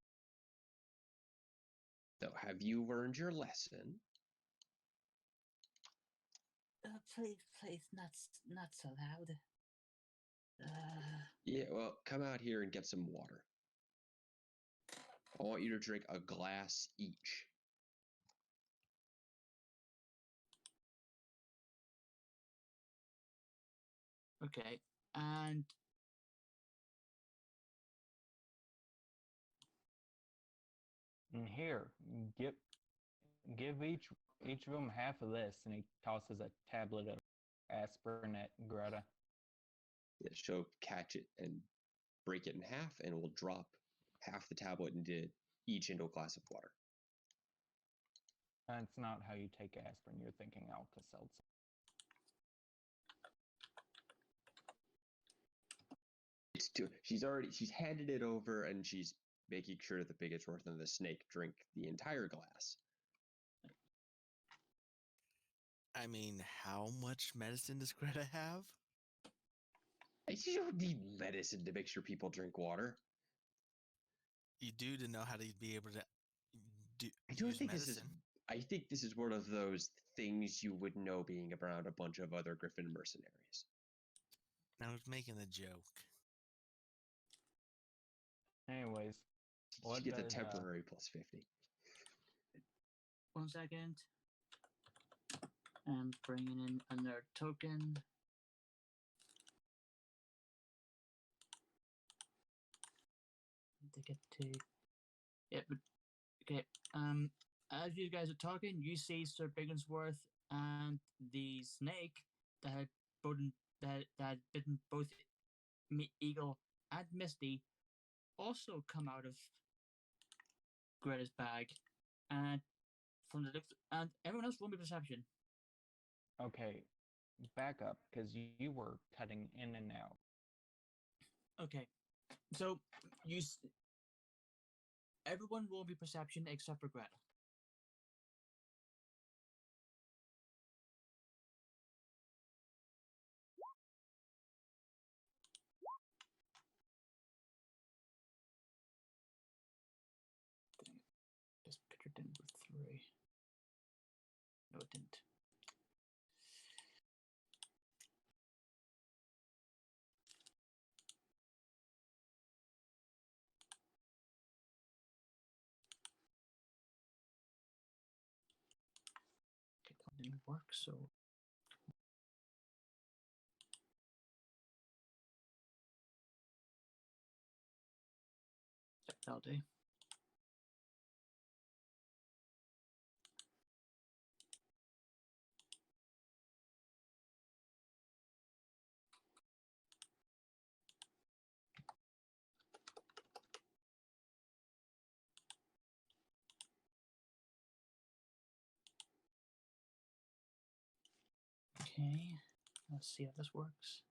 So, have you learned your lesson? Please, not so loud. Yeah, well, come out here and get some water. I want you to drink a glass each. Okay, and And here, give each of them half of this, and he tosses a tablet of aspirin at Greta. Yeah, she'll catch it and break it in half, and will drop half the tablet each into a glass of water. That's not how you take aspirin. You're thinking Alka-Seltzer. She's handed it over, and she's making sure the biggest worth of the snake drink the entire glass. I mean, how much medicine does Greta have? You don't need medicine to make sure people drink water. You do to know how to be able to I don't use think medicine. I think this is one of those things you would know being around a bunch of other Griffin mercenaries. I was making a joke. Anyways, She gets a temporary plus 50. 1 second. I'm bringing in another token. To get to. Yeah, but okay. As you guys are talking, you see Sir Bigginsworth and the snake that had bitten both Eagle and Misty also come out of Greta's bag, and from the looks, and everyone else roll me perception. Okay, back up, because you were cutting in and out. Okay, so everyone roll me perception except for Greta. This picture didn't with 3. No, it didn't. Okay, that didn't work, so. That'll do. Okay, let's see how this works.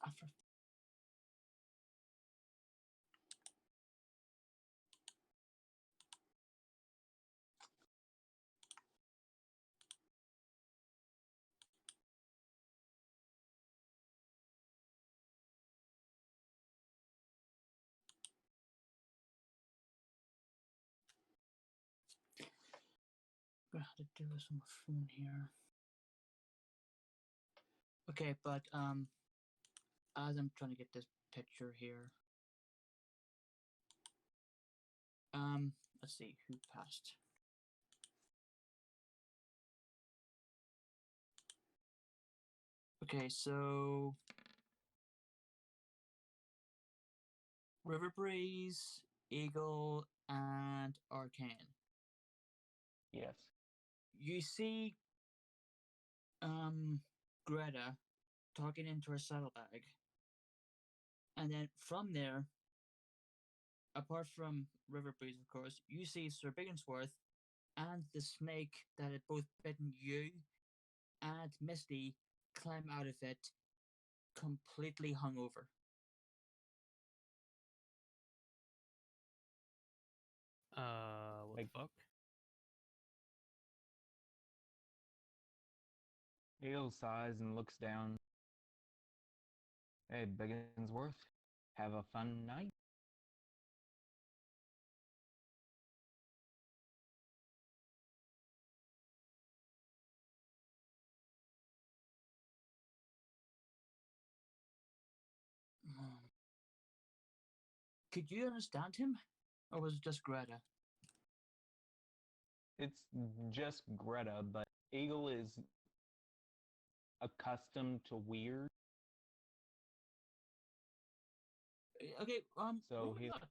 After gonna have to do this on my phone here. Okay, but as I'm trying to get this picture here, let's see who passed. Okay, so River Breeze, Eagle, and Arcane. Yes. You see Greta talking into her saddlebag. And then from there, apart from River Breeze, of course, you see Sir Bigginsworth and the snake that had both bitten you and Misty climb out of it completely hungover. What Like- the fuck? Eagle sighs and looks down. Hey, Bigginsworth, have a fun night. Could you understand him? Or was it just Greta? It's just Greta, but Eagle is accustomed to weird, Okay, so roll me he luck.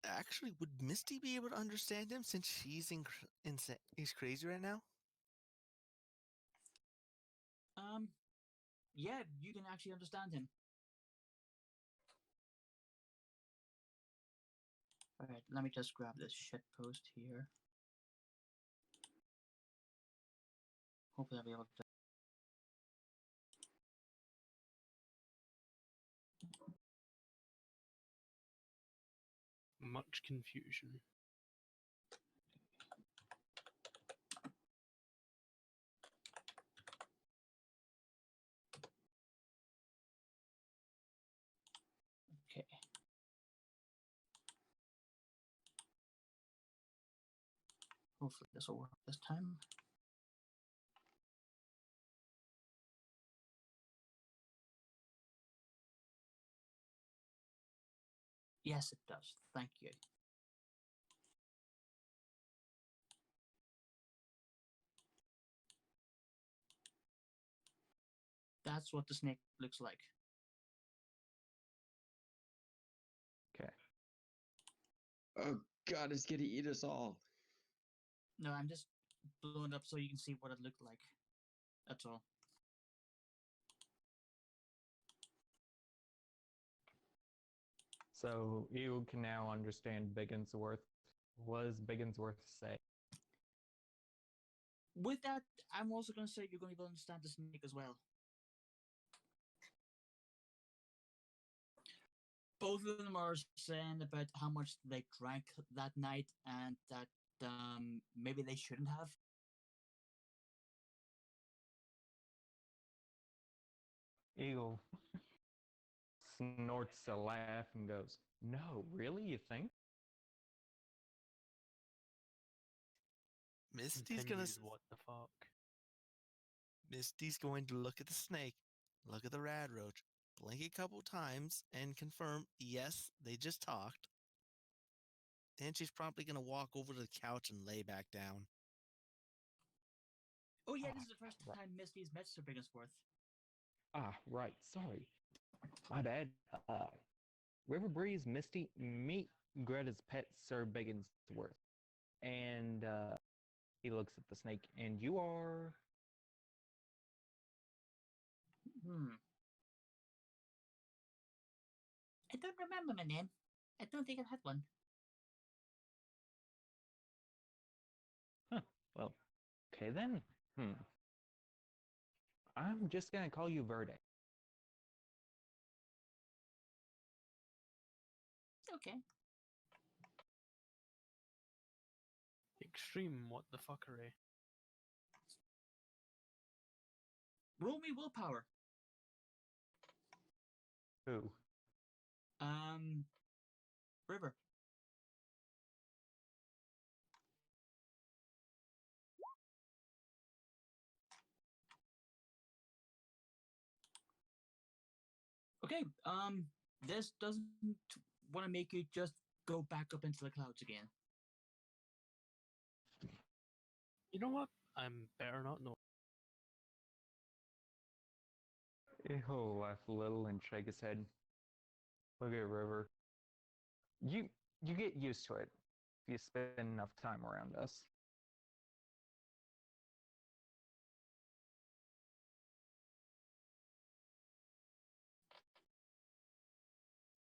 Actually, would Misty be able to understand him since he's crazy right now? Yeah, you can actually understand him. Alright, let me just grab this shit post here. Hopefully I'll be able to. Much confusion. Okay. Hopefully this will work this time. Yes, it does. Thank you. That's what the snake looks like. okay. Oh God, it's gonna eat us all. No, I'm just blowing up so you can see what it looked like. That's all. So Eagle can now understand Bigginsworth. What does Bigginsworth say? With that, I'm also going to say you're going to be able to understand the snake as well. Both of them are saying about how much they drank that night and that maybe they shouldn't have. Eagle snorts a laugh and goes, "No, really? You think?" Misty's gonna Continued, what the fuck? Misty's going to look at the snake, look at the rad roach, blink a couple times, and confirm, yes, they just talked. Then she's probably gonna walk over to the couch and lay back down. Oh yeah, this is the first time Misty's met Sir Bigginsworth. Ah, right. Sorry. My bad. River Breeze, Misty, meet Greta's pet, Sir Bigginsworth. And he looks at the snake. And you are. I don't remember my name. I don't think I've had one. Well, okay then. I'm just gonna call you Verde. Okay. Extreme, what the fuckery? Roll me willpower. Who? River. Okay, this doesn't want to make you just go back up into the clouds again. You know what? I'm better not know. He'll laugh a little and shake his head. Look at River. You get used to it if you spend enough time around us.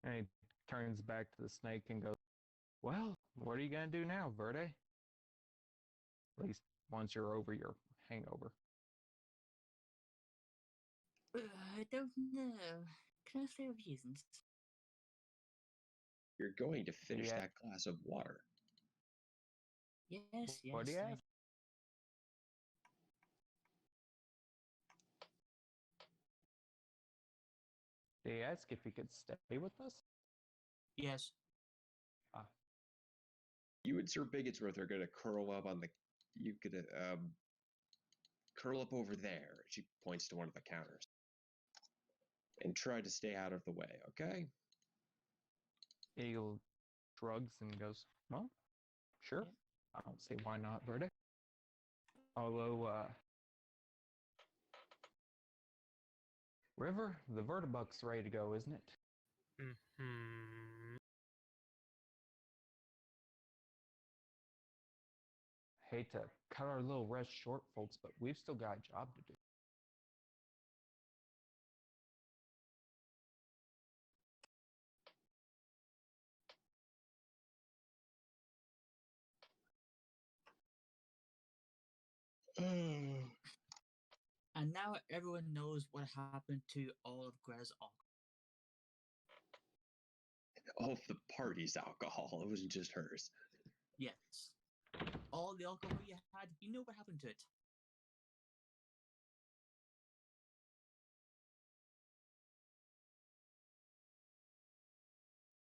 And he turns back to the snake and goes, "Well, what are you gonna do now, Verde? At least once you're over your hangover." I don't know. Can I say reasons? You're going to finish Yeah. that glass of water. Yes, yes. What do you ask? Did he ask if he could stay with us? Yes. You and Sir Bigottsworth are gonna curl up on the. You could curl up over there. She points to one of the counters. And try to stay out of the way, okay? Eagle shrugs and goes, well, sure. I don't see why not, Greta. Although, River, the vertibuck's ready to go, isn't it? Hmm. Hate to cut our little rest short, folks, but we've still got a job to do. And now everyone knows what happened to all of Greta's alcohol. All of the party's alcohol. It wasn't just hers. Yes. All the alcohol you had, you know what happened to it.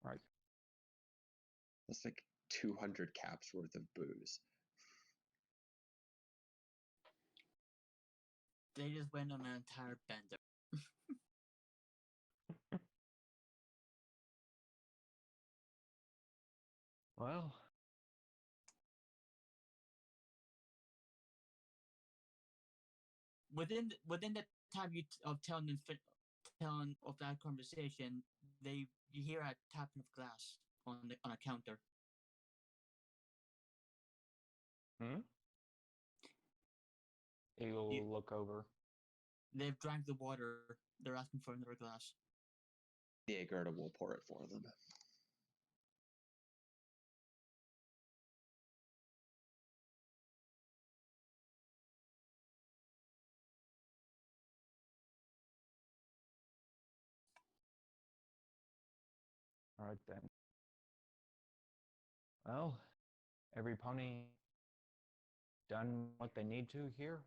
Right. That's like 200 caps worth of booze. They just went on an entire bender. Well, Within the time of telling of that conversation, you hear a tapping of glass on a counter. Eagle will look over. They've drank the water. They're asking for another glass. Yeah, Gerda will pour it for them. All right, then. Well, every pony done what they need to here.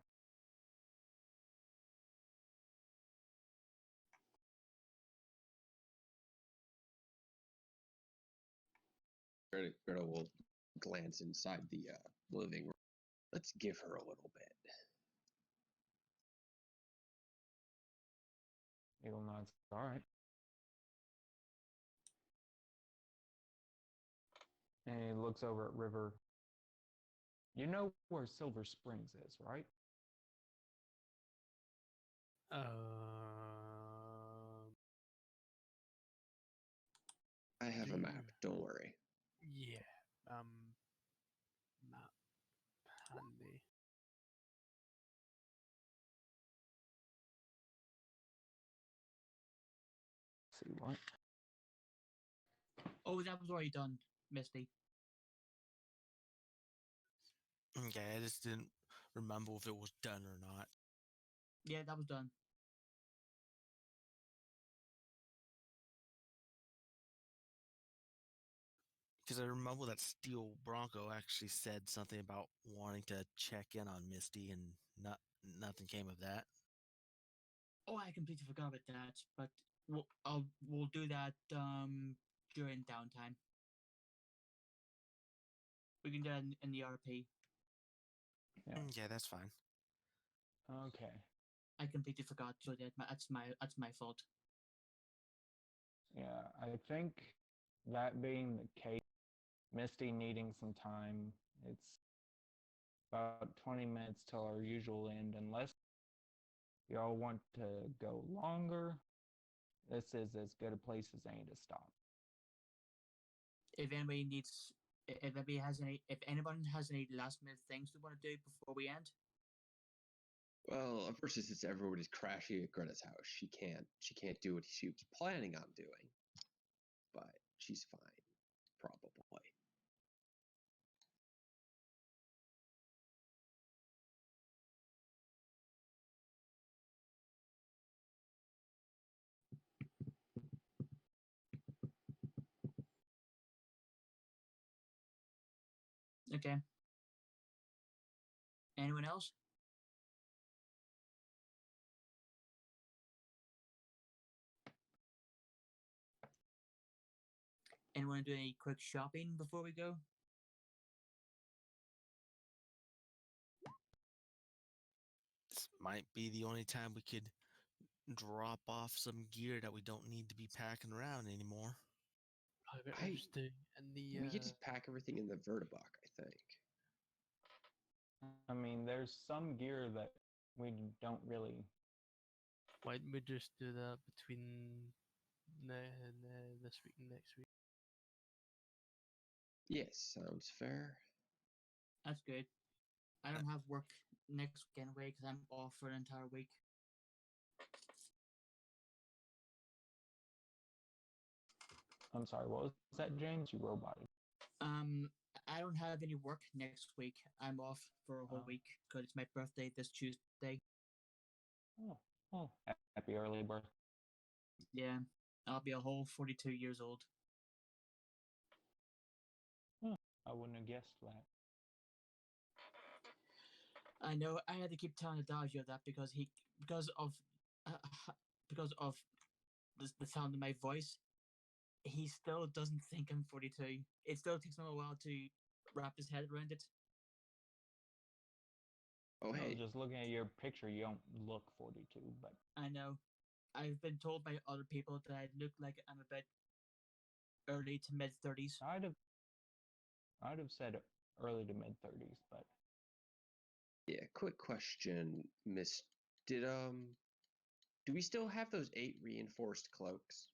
Gerda will glance inside the living room. Let's give her a little bit. Eagle nods. All right. And he looks over at River. You know where Silver Springs is, right? I have a map. Don't worry. Yeah. Map handy. See what? Oh, that was already done, Misty. Okay, I just didn't remember if it was done or not. Yeah, that was done. Because I remember that Steel Bronco actually said something about wanting to check in on Misty, and nothing came of that. Oh, I completely forgot about that. But we'll do that during downtime. We can do that in the RP. Yeah. Yeah, that's fine. Okay. I completely forgot. So that's my fault. Yeah, I think that being the case, Misty needing some time, it's about 20 minutes till our usual end. Unless y'all want to go longer, this is as good a place as any to stop. If anyone has any last minute things they want to do before we end. Well, of course, since everybody's crashing at Greta's house, she can't do what she was planning on doing. But she's fine, probably. Okay. Anyone else? Anyone do any quick shopping before we go? this might be the only time we could drop off some gear that we don't need to be packing around anymore. Probably I- just in the We could just pack everything in the vertiblock, I think. I mean, there's some gear that we don't really. why don't we just do that between this week and next week? Yes, sounds fair. That's good. I don't have work next week anyway because I'm off for an entire week. I'm sorry, what was that, James? You roboted. I don't have any work next week. I'm off for a whole Oh. week because it's my birthday this Tuesday. Oh, happy early birthday. Yeah, I'll be a whole 42 years old. I wouldn't have guessed that. I know. I had to keep telling Adagio that because uh, because of the sound of my voice, he still doesn't think I'm 42. It still takes him a while to wrap his head around it. Oh, Well, hey. just looking at your picture, you don't look 42, but I know. I've been told by other people that I look like I'm a bit early to mid 30s. I'd have said early to mid 30s, but Yeah, quick question, Miss. Do we still have those 8 reinforced cloaks?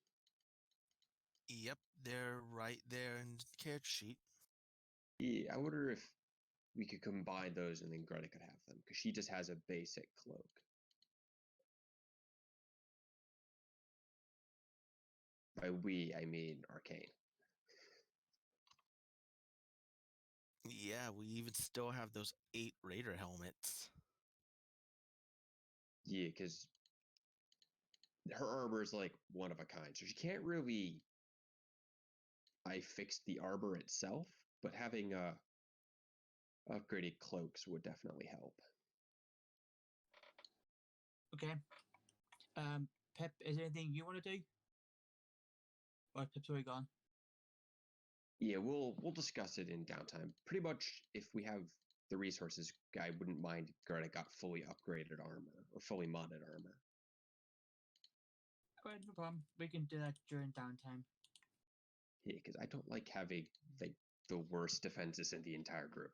Yep, they're right there in the character sheet. Yeah, I wonder if we could combine those and then Greta could have them, because she just has a basic cloak. By we, I mean Arcane. Yeah, we even still have those 8 Raider helmets. Yeah, because her armor is like one of a kind, so she can't really. I fixed the armor itself, but having upgraded cloaks would definitely help. Okay. Pip, is there anything you want to do? Or Pip's already gone? Yeah, we'll discuss it in downtime. Pretty much, if we have the resources, I wouldn't mind Greta got fully upgraded armor or fully modded armor. Alright, no problem. We can do that during downtime. Yeah, because I don't like having like the worst defenses in the entire group.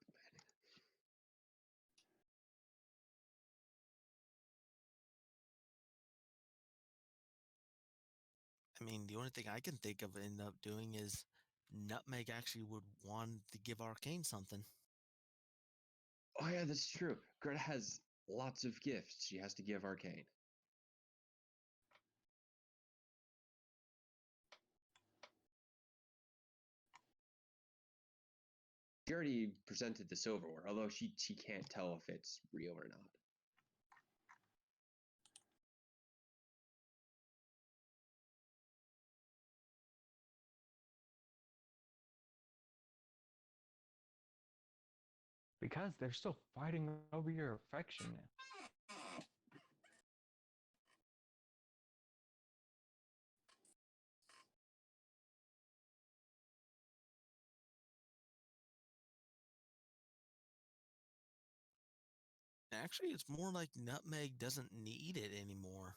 I mean, the only thing I can think of end up doing is Nutmeg actually would want to give Arcane something. Oh yeah, that's true. Greta has lots of gifts she has to give Arcane. She already presented the silverware, although she can't tell if it's real or not. because they're still fighting over your affection now. Actually, it's more like Nutmeg doesn't need it anymore.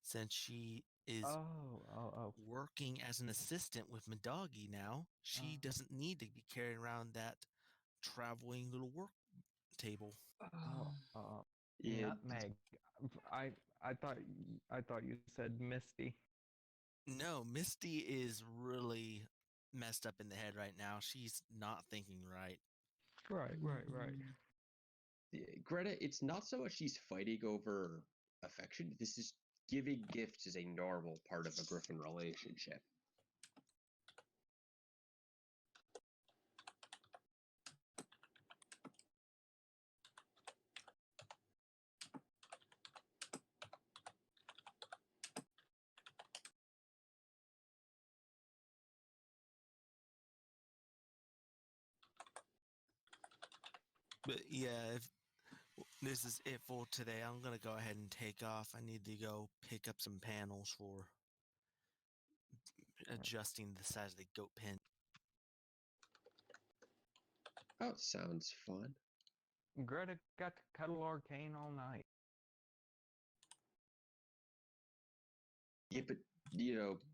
Since she is Oh. working as an assistant with Madagi now, she doesn't need to be carrying around that traveling little work table. Yeah, Nutmeg. I thought you said Misty. No, Misty is really messed up in the head right now. She's not thinking right. Right. yeah, Greta, it's not so much she's fighting over affection. This is giving gifts is a normal part of a Griffin relationship. But yeah, if this is it for today, I'm gonna go ahead and take off. I need to go pick up some panels for adjusting the size of the goat pen. Oh, sounds fun. Greta got to cuddle Arcane all night. Yeah, but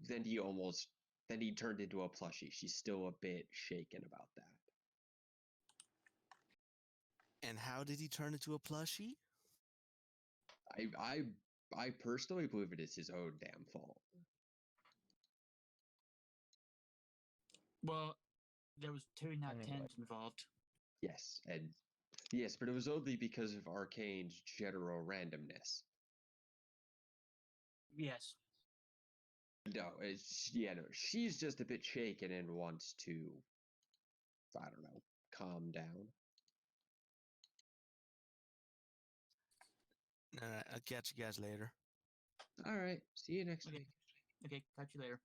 then he turned into a plushie. She's still a bit shaken about that. And how did he turn into a plushie? I personally believe it is his own damn fault. Well, there was 2 nat Anyway. 10s involved. Yes, but it was only because of Arcane's general randomness. Yes. No, she's just a bit shaken and wants to, I don't know, calm down. All right, I'll catch you guys later. All right, see you next Okay. week. Okay, catch you later.